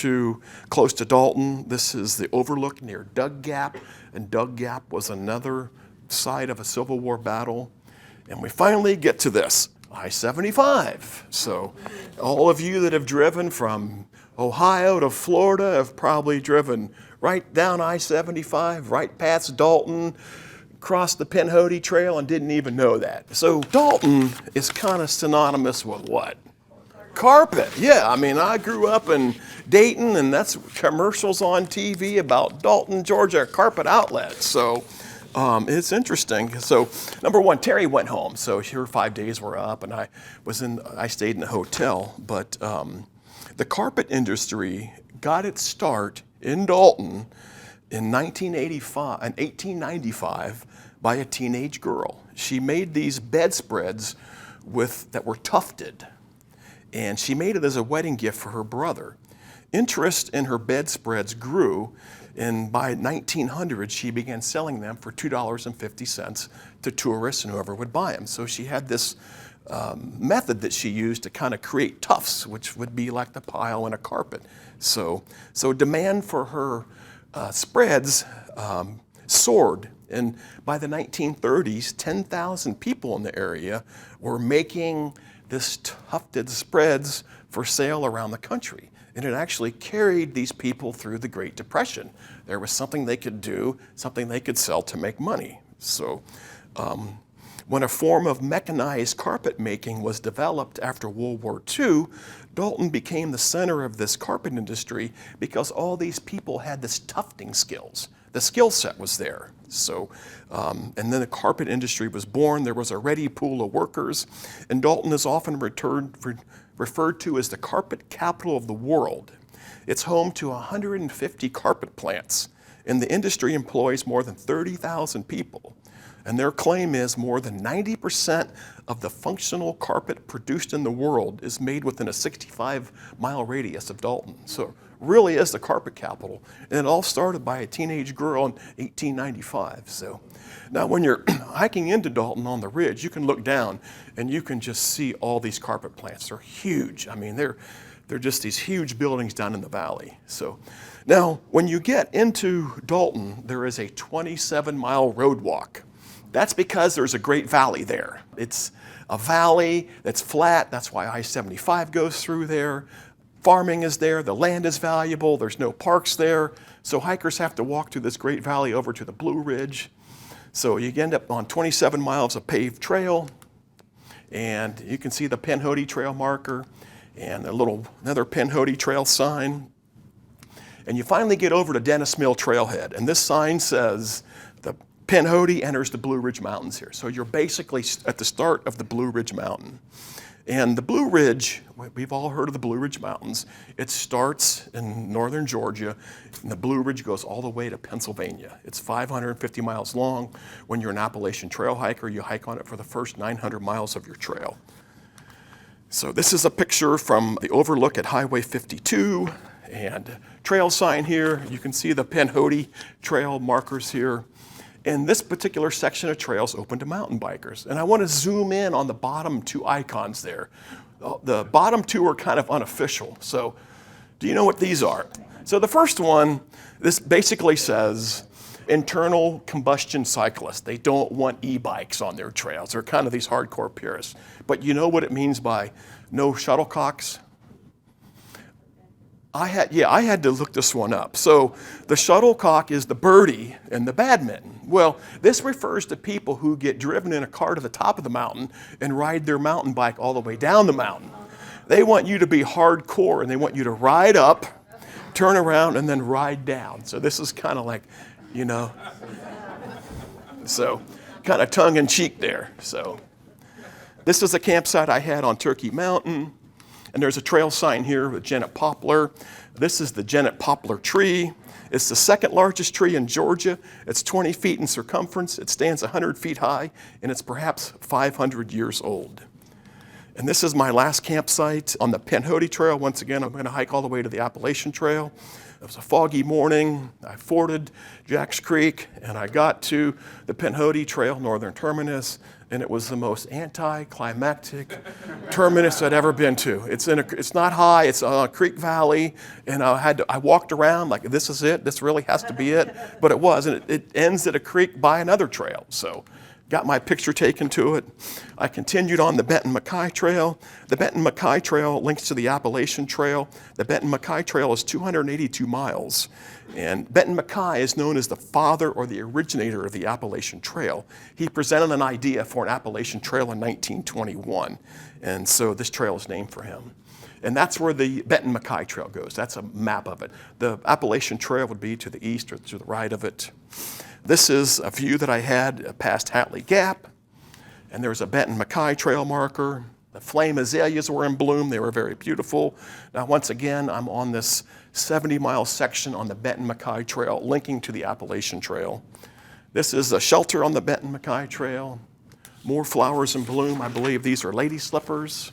close to Dalton. This is the overlook near Doug Gap, and Doug Gap was another site of a Civil War battle. And we finally get to this, I-75. So all of you that have driven from Ohio to Florida have probably driven right down I-75, right past Dalton, crossed the Pinhoti Trail and didn't even know that. So Dalton is kind of synonymous with what? Carpet. Yeah, I mean, I grew up in Dayton, and that's commercials on TV about Dalton, Georgia carpet outlets. So it's interesting. So number one, Terry went home. So here 5 days were up, and I stayed in a hotel. But the carpet industry got its start in Dalton in 1895 by a teenage girl. She made these bedspreads that were tufted, and she made it as a wedding gift for her brother. Interest in her bedspreads grew, and by 1900 she began selling them for $2.50 to tourists and whoever would buy them. So she had this method that she used to kind of create tufts, which would be like the pile in a carpet. So demand for her spreads soared. And by the 1930s, 10,000 people in the area were making this tufted spreads for sale around the country. And it actually carried these people through the Great Depression. There was something they could do, something they could sell to make money. So when a form of mechanized carpet making was developed after World War II, Dalton became the center of this carpet industry because all these people had this tufting skills. The skill set was there. So, and then the carpet industry was born. There was a ready pool of workers, and Dalton is often referred to as the carpet capital of the world. It's home to 150 carpet plants, and the industry employs more than 30,000 people. And their claim is more than 90% of the functional carpet produced in the world is made within a 65-mile radius of Dalton. So it really is the carpet capital. And it all started by a teenage girl in 1895. So now when you're hiking into Dalton on the ridge, you can look down and you can just see all these carpet plants. They're huge. I mean, they're just these huge buildings down in the valley. So now when you get into Dalton, there is a 27-mile road walk. That's because there's a great valley there. It's a valley that's flat. That's why I-75 goes through there. Farming is there. The land is valuable. There's no parks there. So hikers have to walk through this great valley over to the Blue Ridge. So you end up on 27 miles of paved trail. And you can see the Pinhoti Trail marker and another Pinhoti Trail sign. And you finally get over to Dennis Mill Trailhead. And this sign says, the Pinhoti enters the Blue Ridge Mountains here. So you're basically at the start of the Blue Ridge Mountain. And the Blue Ridge, we've all heard of the Blue Ridge Mountains. It starts in northern Georgia, and the Blue Ridge goes all the way to Pennsylvania. It's 550 miles long. When you're an Appalachian Trail hiker, you hike on it for the first 900 miles of your trail. So this is a picture from the overlook at Highway 52, and trail sign here. You can see the Pinhoti Trail markers here. And this particular section of trail is open to mountain bikers. And I want to zoom in on the bottom two icons there. The bottom two are kind of unofficial. So do you know what these are? So the first one, this basically says internal combustion cyclists. They don't want e-bikes on their trails. They're kind of these hardcore purists. But you know what it means by no shuttlecocks? I had to look this one up. So the shuttlecock is the birdie and the badminton. Well, this refers to people who get driven in a car to the top of the mountain and ride their mountain bike all the way down the mountain. They want you to be hardcore, and they want you to ride up, turn around, and then ride down. So this is kind of like, you know, so kind of tongue-in-cheek there. So this is a campsite I had on Turkey Mountain. And there's a trail sign here with Genet poplar. This is the Genet poplar tree. It's the second largest tree in Georgia. It's 20 feet in circumference. It stands 100 feet high, and it's perhaps 500 years old. And this is my last campsite on the Pinhoti Trail. Once again, I'm going to hike all the way to the Appalachian Trail. It was a foggy morning. I forded Jack's Creek, and I got to the Pinhoti Trail northern terminus, and it was the most anticlimactic terminus I'd ever been to. It's not high, it's on a creek valley, and I walked around like, this is it, this really has to be it, but it wasn't. It ends at a creek by another trail, so got my picture taken to it. I continued on the Benton-MacKaye Trail. The Benton-MacKaye Trail links to the Appalachian Trail. The Benton-MacKaye Trail is 282 miles. And Benton-MacKaye is known as the father or the originator of the Appalachian Trail. He presented an idea for an Appalachian Trail in 1921. And so this trail is named for him. And that's where the Benton-MacKaye Trail goes. That's a map of it. The Appalachian Trail would be to the east or to the right of it. This is a view that I had past Hatley Gap, and there's a Benton-MacKaye Trail marker. The flame azaleas were in bloom. They were very beautiful. Now, once again, I'm on this 70-mile section on the Benton-MacKaye Trail linking to the Appalachian Trail. This is a shelter on the Benton-MacKaye Trail. More flowers in bloom. I believe these are lady slippers.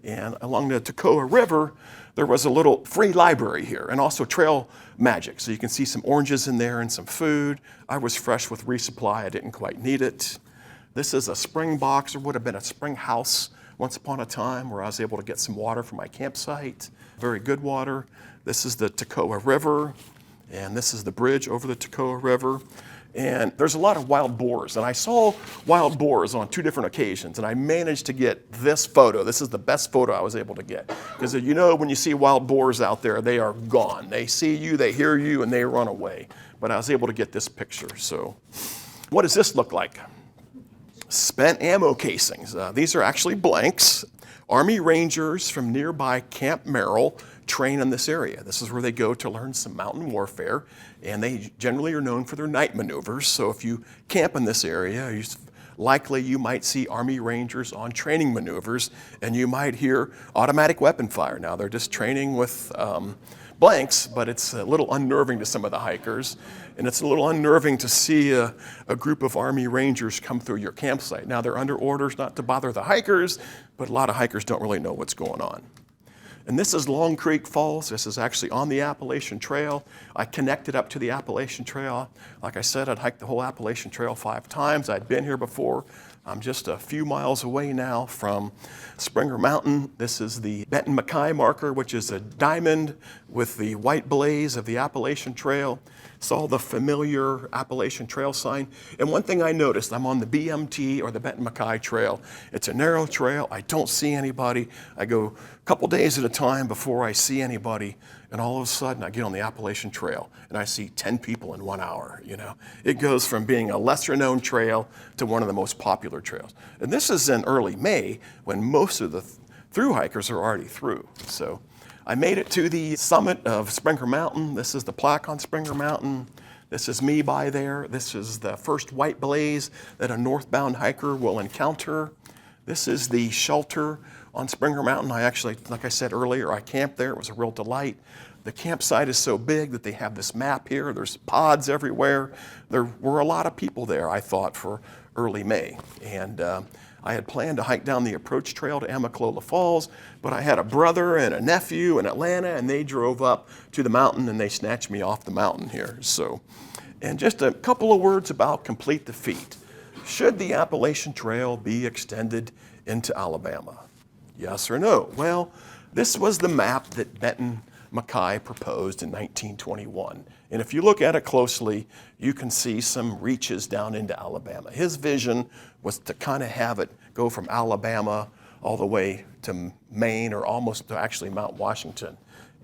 And along the Toccoa River, there was a little free library here, and also trail magic. So you can see some oranges in there and some food. I was fresh with resupply. I didn't quite need it. This is a spring box, or would have been a spring house once upon a time, where I was able to get some water from my campsite. Very good water. This is the Toccoa River, and this is the bridge over the Toccoa River. And there's a lot of wild boars. And I saw wild boars on 2 different occasions, and I managed to get this photo. This is the best photo I was able to get. Because you know, when you see wild boars out there, they are gone. They see you, they hear you, and they run away. But I was able to get this picture. So what does this look like? Spent ammo casings. These are actually blanks. Army Rangers from nearby Camp Merrill train in this area. This is where they go to learn some mountain warfare, and they generally are known for their night maneuvers. So if you camp in this area, likely you might see Army Rangers on training maneuvers, and you might hear automatic weapon fire. Now they're just training with blanks, but it's a little unnerving to some of the hikers, and it's a little unnerving to see a group of Army Rangers come through your campsite. Now they're under orders not to bother the hikers, but a lot of hikers don't really know what's going on. And this is Long Creek Falls. This is actually on the Appalachian Trail. I connected up to the Appalachian Trail. Like I said, I'd hiked the whole Appalachian Trail 5 times. I'd been here before. I'm just a few miles away now from Springer Mountain. This is the Benton Mackay marker, which is a diamond with the white blaze of the Appalachian Trail. Saw the familiar Appalachian Trail sign. And one thing I noticed, I'm on the BMT, or the Benton Mackay Trail. It's a narrow trail. I don't see anybody. I go a couple days at a time before I see anybody. And all of a sudden, I get on the Appalachian Trail, and I see 10 people in 1 hour. You know, it goes from being a lesser-known trail to one of the most popular trails. And this is in early May, when most of the through hikers are already through. So I made it to the summit of Springer Mountain. This is the plaque on Springer Mountain. This is me by there. This is the first white blaze that a northbound hiker will encounter. This is the shelter on Springer Mountain. I actually, like I said earlier, I camped there. It was a real delight. The campsite is so big that they have this map here. There's pods everywhere. There were a lot of people there, I thought, for early May. And I had planned to hike down the approach trail to Amicalola Falls, but I had a brother and a nephew in Atlanta, and they drove up to the mountain, and they snatched me off the mountain here. So, and just a couple of words about complete the feat. Should the Appalachian Trail be extended into Alabama? Yes or no? Well, this was the map that Benton Mackay proposed in 1921. And if you look at it closely, you can see some reaches down into Alabama. His vision was to kind of have it go from Alabama all the way to Maine, or almost to actually Mount Washington.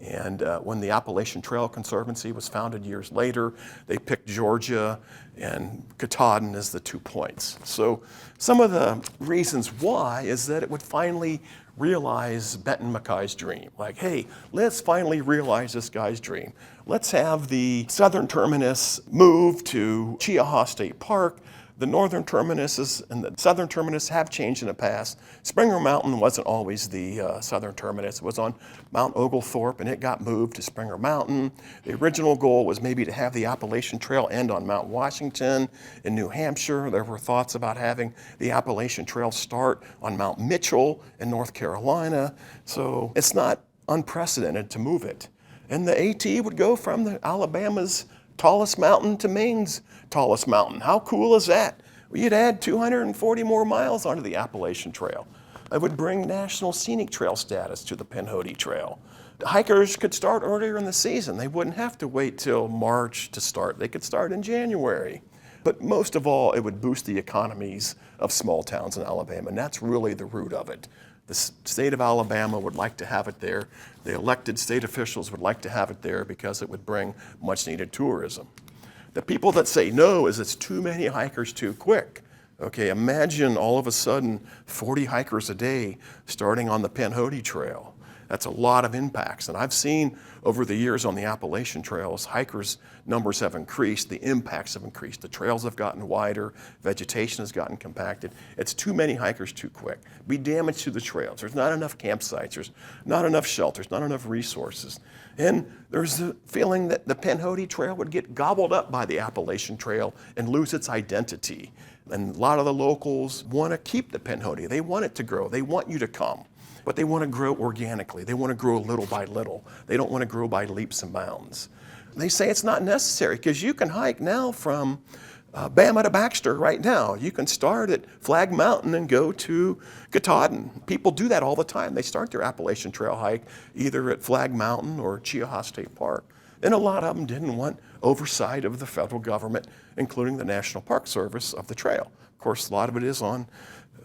And when the Appalachian Trail Conservancy was founded years later, they picked Georgia and Katahdin as the 2 points. So some of the reasons why is that it would finally realize Benton Mackay's dream. Like, hey, let's finally realize this guy's dream. Let's have the southern terminus move to Cheaha State Park. The northern terminus and the southern terminus have changed in the past. Springer Mountain wasn't always the southern terminus. It was on Mount Oglethorpe, and it got moved to Springer Mountain. The original goal was maybe to have the Appalachian Trail end on Mount Washington in New Hampshire. There were thoughts about having the Appalachian Trail start on Mount Mitchell in North Carolina. So it's not unprecedented to move it. And the AT would go from the Alabama's tallest mountain to Maine's tallest mountain. How cool is that? Well, you'd add 240 more miles onto the Appalachian Trail. It would bring National Scenic Trail status to the Pinhoti Trail. The hikers could start earlier in the season. They wouldn't have to wait till March to start. They could start in January. But most of all, it would boost the economies of small towns in Alabama, and that's really the root of it. The state of Alabama would like to have it there. The elected state officials would like to have it there because it would bring much needed tourism. The people that say no is it's too many hikers too quick. Okay, imagine all of a sudden 40 hikers a day starting on the Pinhoti Trail. That's a lot of impacts. And I've seen over the years on the Appalachian Trails, hikers' numbers have increased, the impacts have increased. The trails have gotten wider, vegetation has gotten compacted. It's too many hikers too quick. Be damage to the trails. There's not enough campsites, there's not enough shelters, not enough resources. And there's a feeling that the Pinhoti Trail would get gobbled up by the Appalachian Trail and lose its identity. And a lot of the locals want to keep the Pinhoti. They want it to grow. They want you to come. But they want to grow organically. They want to grow little by little. They don't want to grow by leaps and bounds. They say it's not necessary because you can hike now from Bama to Baxter right now. You can start at Flag Mountain and go to Katahdin. People do that all the time. They start their Appalachian Trail hike either at Flag Mountain or Cheaha State Park. And a lot of them didn't want oversight of the federal government, including the National Park Service of the trail. Of course, a lot of it is on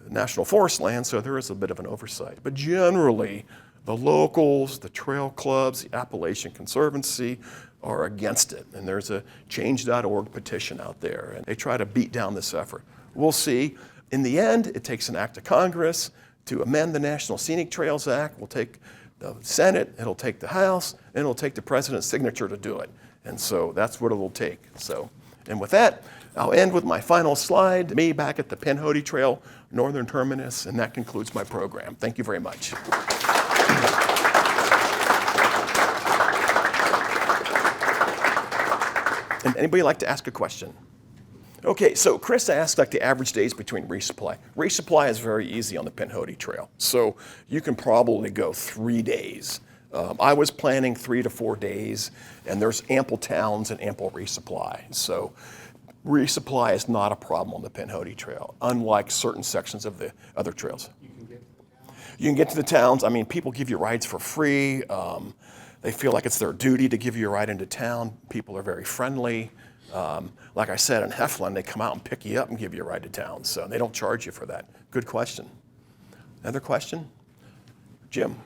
national forest land, so there is a bit of an oversight. But generally, the locals, the trail clubs, the Appalachian Conservancy are against it. And there's a change.org petition out there, and they try to beat down this effort. We'll see. In the end, it takes an act of Congress to amend the National Scenic Trails Act. We'll take the Senate, it'll take the House, and it'll take the President's signature to do it. And so that's what it'll take. So, and with that, I'll end with my final slide, me back at the Pinhoti Trail, northern terminus, and that concludes my program. Thank you very much. And anybody like to ask a question? Okay, so Chris asked like the average days between resupply. Resupply is very easy on the Pinhoti Trail. So you can probably go 3 days. I was planning 3 to 4 days, and there's ample towns and ample resupply. So resupply is not a problem on the Pinhoti Trail, unlike certain sections of the other trails. You can get to the towns. I mean, people give you rides for free. They feel like it's their duty to give you a ride into town. People are very friendly. Like I said, in Heflin, they come out and pick you up and give you a ride to town. So they don't charge you for that. Good question. Another question? Jim.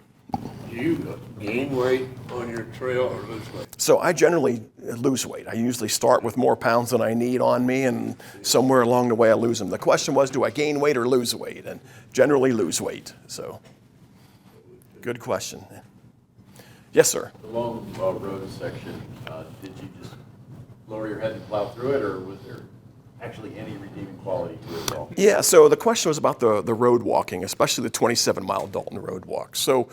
Do you gain weight on your trail or lose weight? So I generally lose weight. I usually start with more pounds than I need on me, and somewhere along the way I lose them. The question was, do I gain weight or lose weight? And generally lose weight. So good question. Yes, sir. The long road section, did you just lower your head and plow through it, or was there actually any redeeming quality to it at all? Yeah, so the question was about the road walking, especially the 27-mile Dalton road walk. So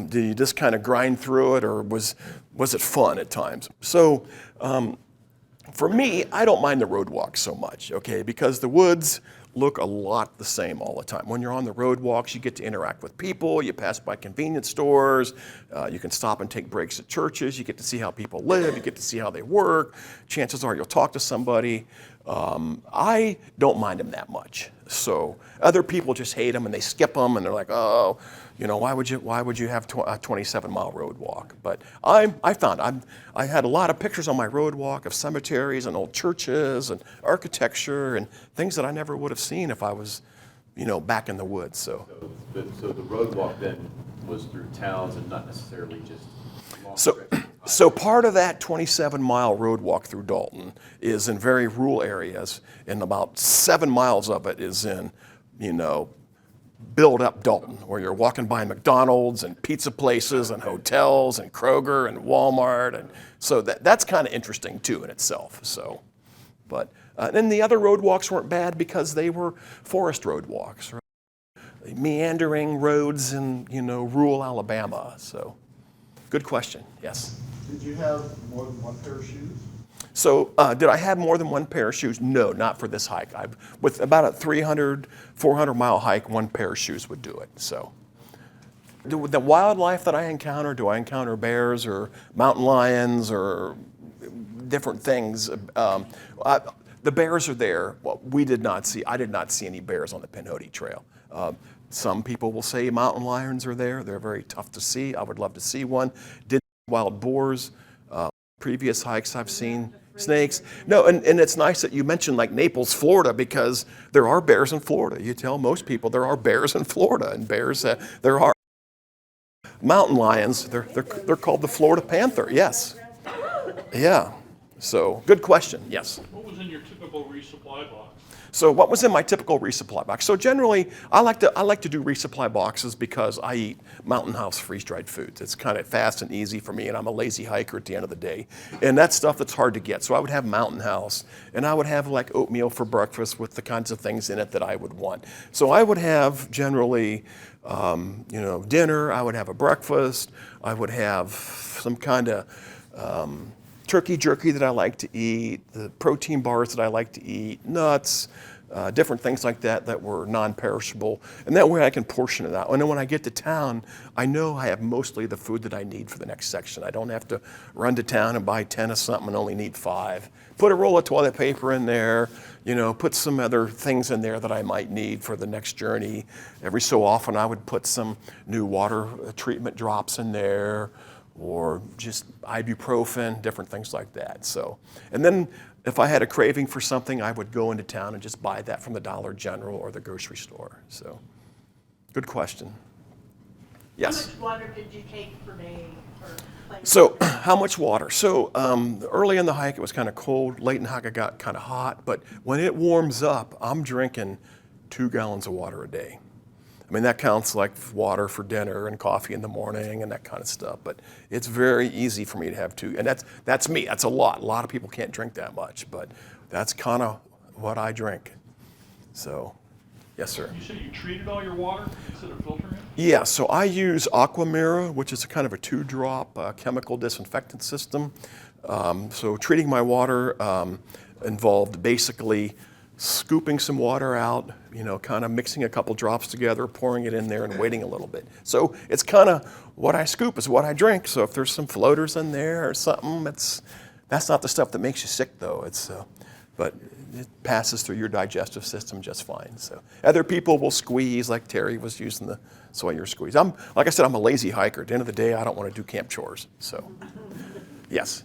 did you just kind of grind through it, or was it fun at times? So for me, I don't mind the road walk so much, okay, because the woods look a lot the same all the time. When you're on the road walks, you get to interact with people, you pass by convenience stores, you can stop and take breaks at churches, you get to see how people live, you get to see how they work. Chances are you'll talk to somebody. I don't mind them that much. So other people just hate them and they skip them and they're like, oh, you know, why would you have a 27-mile road walk? But I had a lot of pictures on my road walk of cemeteries and old churches and architecture and things that I never would have seen if I was, you know, back in the woods. So the road walk then was through towns and not necessarily just long trips. So part of that 27-mile road walk through Dalton is in very rural areas, and about 7 miles of it is in, you know, build up Dalton, where you're walking by McDonald's and pizza places and hotels and Kroger and Walmart, and so that's kind of interesting too in itself. So, but then the other road walks weren't bad because they were forest road walks, right? Meandering roads in, you know, rural Alabama. So, good question. Yes. Did you have more than one pair of shoes? So did I have more than one pair of shoes? No, not for this hike. With about a 300, 400-mile hike, one pair of shoes would do it. So the wildlife that I encounter, do I encounter bears or mountain lions or different things? The bears are there. Well, I did not see any bears on the Pinhoti Trail. Some people will say mountain lions are there. They're very tough to see. I would love to see one. Did wild boars. Previous hikes I've seen snakes. No, and it's nice that you mentioned like Naples, Florida, because there are bears in Florida. You tell most people there are bears in Florida, and bears, there are mountain lions. They're called the Florida panther, yes. Yeah, so good question, yes. What was in your typical resupply box? So what was in my typical resupply box? So generally, I like to do resupply boxes because I eat Mountain House freeze-dried foods. It's kind of fast and easy for me, and I'm a lazy hiker at the end of the day. And that's stuff that's hard to get. So I would have Mountain House, and I would have like oatmeal for breakfast with the kinds of things in it that I would want. So I would have generally, you know, dinner. I would have a breakfast. I would have some kind of turkey jerky that I like to eat, the protein bars that I like to eat, nuts, different things like that were non-perishable. And that way I can portion it out. And then when I get to town, I know I have mostly the food that I need for the next section. I don't have to run to town and buy 10 of something and only need 5. Put a roll of toilet paper in there, you know, put some other things in there that I might need for the next journey. Every so often I would put some new water treatment drops in there, or just ibuprofen, different things like that. So, and then if I had a craving for something, I would go into town and just buy that from the Dollar General or the grocery store. So, good question. Yes? How much water did you take per day for playing? So, how much water? So, early in the hike, it was kind of cold. Late in the hike, it got kind of hot. But when it warms up, I'm drinking 2 gallons of water a day. I mean, that counts like water for dinner and coffee in the morning and that kind of stuff. But it's very easy for me to have 2. And that's me. That's a lot. A lot of people can't drink that much. But that's kind of what I drink. So, yes, sir. You said you treated all your water instead of filtering it? Yeah, so I use Aquamira, which is a kind of a 2-drop chemical disinfectant system. So treating my water involved basically scooping some water out, kind of mixing a couple drops together, pouring it in there and waiting a little bit. So it's kind of what I scoop is what I drink. So if there's some floaters in there or something, that's not the stuff that makes you sick though. But it passes through your digestive system just fine. So other people will squeeze, like Terry was using the Sawyer squeeze. Like I said, I'm a lazy hiker. At the end of the day, I don't want to do camp chores. So, yes.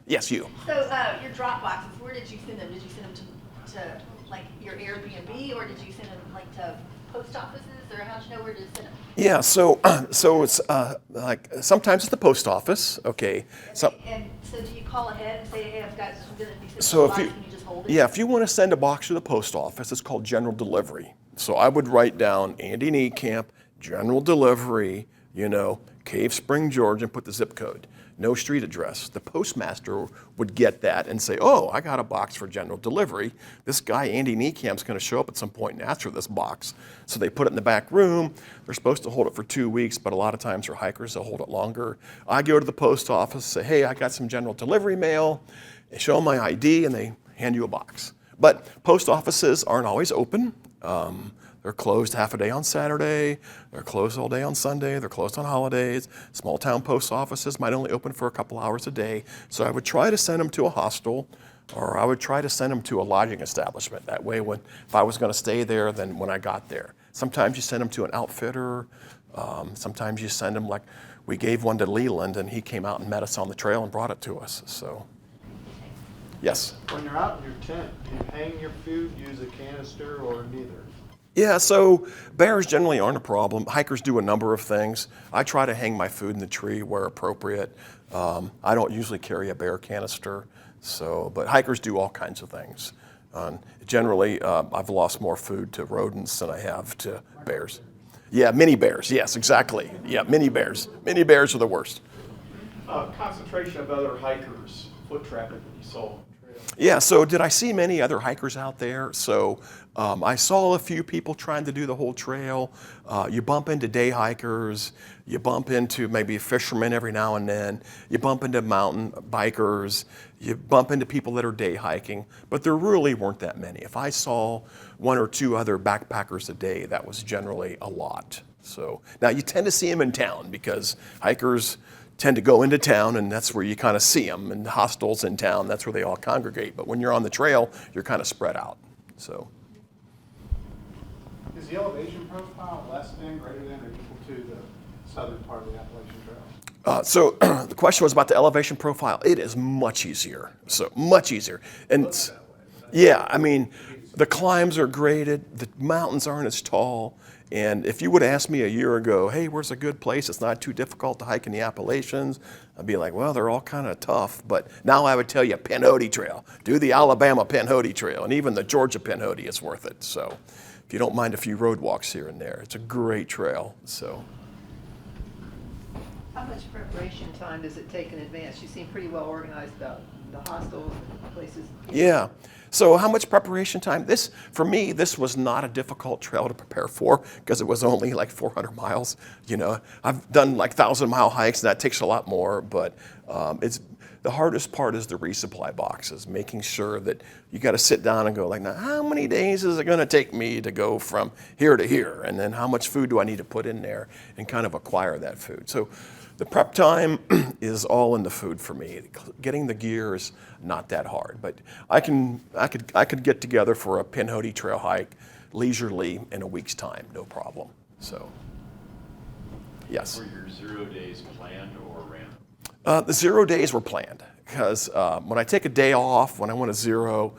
Yes, you. So your drop boxes, where did you send them? Did you send them to like your Airbnb, or did you send them like to post offices, or how'd you know where to send them? Yeah, so it's like sometimes it's the post office, okay. And so do you call ahead and say, hey, I'm going to be sending So a box, if you, can you just hold it? yeah, if you want to send a box to the post office, it's called general delivery. So I would write down Andy Niekamp, general delivery, Cave Spring, Georgia, and put the zip code. No street address. The postmaster would get that and say, oh, I got a box for general delivery. This guy, Andy Niekamp's going to show up at some point and ask for this box. So they put it in the back room. They're supposed to hold it for 2 weeks, but a lot of times for hikers, they'll hold it longer. I go to the post office, say, hey, I got some general delivery mail. They show them my ID, and they hand you a box. But post offices aren't always open. They're closed half a day on Saturday. They're closed all day on Sunday. They're closed on holidays. Small town post offices might only open for a couple hours a day. So I would try to send them to a hostel, or I would try to send them to a lodging establishment. That way, if I was going to stay there, then when I got there. Sometimes you send them to an outfitter. Sometimes you send them, like we gave one to Leland, and he came out and met us on the trail and brought it to us. So, yes? When you're out in your tent, do you hang your food, use a canister, or neither? Yeah, so bears generally aren't a problem. Hikers do a number of things. I try to hang my food in the tree where appropriate. I don't usually carry a bear canister, but hikers do all kinds of things. Generally, I've lost more food to rodents than I have to bears. Yeah, mini bears. Yes, exactly. Yeah, mini bears. Mini bears are the worst. Concentration of other hikers, foot traffic that you saw on the trail. Yeah, so did I see many other hikers out there? So I saw a few people trying to do the whole trail. You bump into day hikers. You bump into maybe fishermen every now and then. You bump into mountain bikers. You bump into people that are day hiking. But there really weren't that many. If I saw 1 or 2 other backpackers a day, that was generally a lot. So now you tend to see them in town because hikers tend to go into town, and that's where you kind of see them. And the hostels in town, that's where they all congregate. But when you're on the trail, you're kind of spread out. So. Is the elevation profile less than, greater than, or equal to the southern part of the Appalachian Trail? So the question was about the elevation profile. It is much easier. So much easier. And yeah, I mean, the climbs are graded. The mountains aren't as tall. And if you would have asked me a year ago, hey, where's a good place? It's not too difficult to hike in the Appalachians. I'd be like, well, they're all kind of tough. But now I would tell you Pinhoti Trail. Do the Alabama Pinhoti Trail. And even the Georgia Pinhoti is worth it. So if you don't mind a few road walks here and there, it's a great trail. So. How much preparation time does it take in advance? You seem pretty well organized about the hostels and places. Yeah. So how much preparation time? For me, this was not a difficult trail to prepare for because it was only like 400 miles. I've done like 1,000-mile hikes, and that takes a lot more. But the hardest part is the resupply boxes, making sure that you got to sit down and go like, now, how many days is it going to take me to go from here to here? And then how much food do I need to put in there and kind of acquire that food? So the prep time is all in the food for me. Getting the gear is not that hard, but I could get together for a Pinhoti Trail hike leisurely in a week's time, no problem. So, yes. Were your 0 days planned or random? The 0 days were planned because when I take a day off, when I want a 0,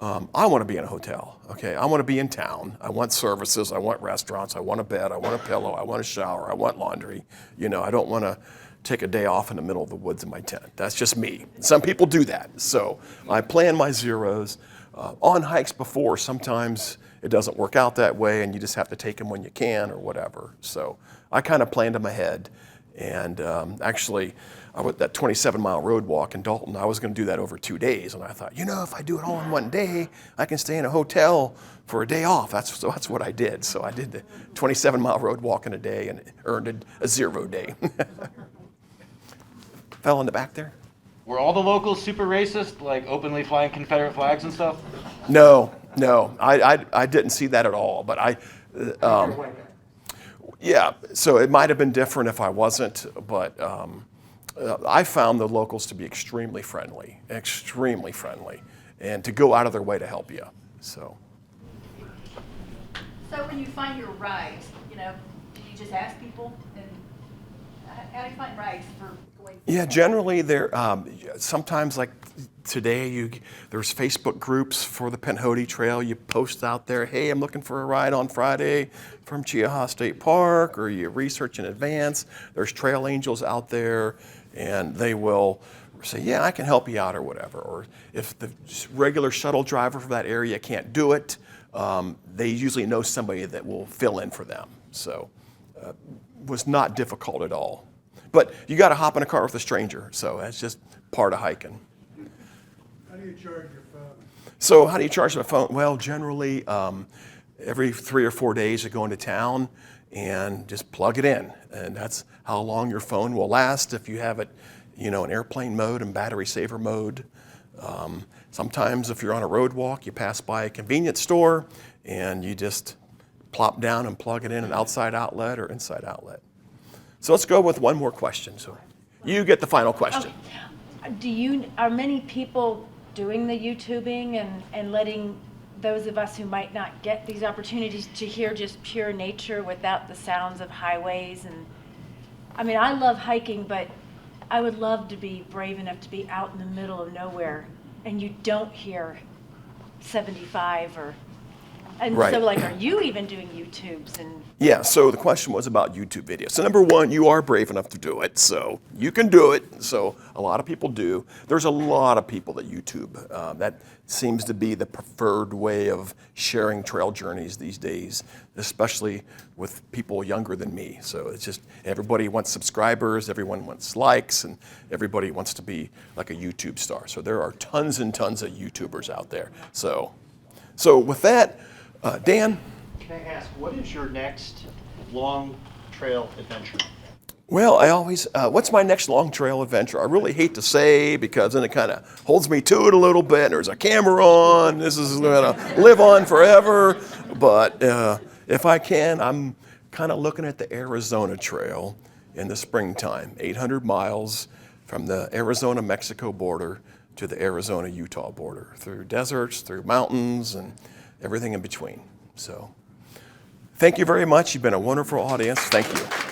I want to be in a hotel. Okay, I want to be in town. I want services. I want restaurants. I want a bed. I want a pillow. I want a shower. I want laundry. You know, I don't want to take a day off in the middle of the woods in my tent. That's just me. Some people do that. So I plan my 0s. On hikes before, sometimes it doesn't work out that way, and you just have to take them when you can or whatever. So I kind of planned them ahead. And actually, that 27-mile road walk in Dalton, I was going to do that over 2 days. And I thought, you know, if I do it all in one day, I can stay in a hotel for a day off. So that's what I did. So I did the 27-mile road walk in a day and earned a 0 day. Fell in the back there? Were all the locals super racist, like openly flying Confederate flags and stuff? No. I didn't see that at all. But yeah, so it might have been different if I wasn't, but I found the locals to be extremely friendly, and to go out of their way to help you. So when you find your rides, you know, do you just ask people, and how do you find rides for going? Yeah, generally there. Sometimes, like today, there's Facebook groups for the Pinhoti Trail. You post out there, hey, I'm looking for a ride on Friday from Cheaha State Park, or you research in advance. There's trail angels out there, and they will say, yeah, I can help you out or whatever. Or if the regular shuttle driver for that area can't do it, they usually know somebody that will fill in for them. So was not difficult at all. But you got to hop in a car with a stranger, so that's just part of hiking. How do you charge your phone? So how do you charge my phone? Well, generally, every 3 or 4 days you go into town and just plug it in. And that's how long your phone will last if you have it, you know, in airplane mode and battery saver mode. Sometimes if you're on a road walk, you pass by a convenience store and you just plop down and plug it in an outside outlet or inside outlet. So let's go with one more question. So you get the final question. Are many people doing the YouTubing and letting those of us who might not get these opportunities to hear just pure nature without the sounds of highways? And I mean, I love hiking, but I would love to be brave enough to be out in the middle of nowhere and you don't hear 75 or. And right. So, like, are you even doing YouTubes? And yeah, so the question was about YouTube videos. So number one, you are brave enough to do it, so you can do it. So a lot of people do. There's a lot of people that YouTube. That seems to be the preferred way of sharing trail journeys these days, especially with people younger than me. So it's just everybody wants subscribers, everyone wants likes, and everybody wants to be like a YouTube star. So there are tons and tons of YouTubers out there. So with that, Dan? Can I ask, what is your next long trail adventure? Well, I always, what's my next long trail adventure? I really hate to say because then it kind of holds me to it a little bit. There's a camera on. This is going to live on forever. But if I can, I'm kind of looking at the Arizona Trail in the springtime, 800 miles from the Arizona-Mexico border to the Arizona-Utah border, through deserts, through mountains, and everything in between. So thank you very much. You've been a wonderful audience. Thank you.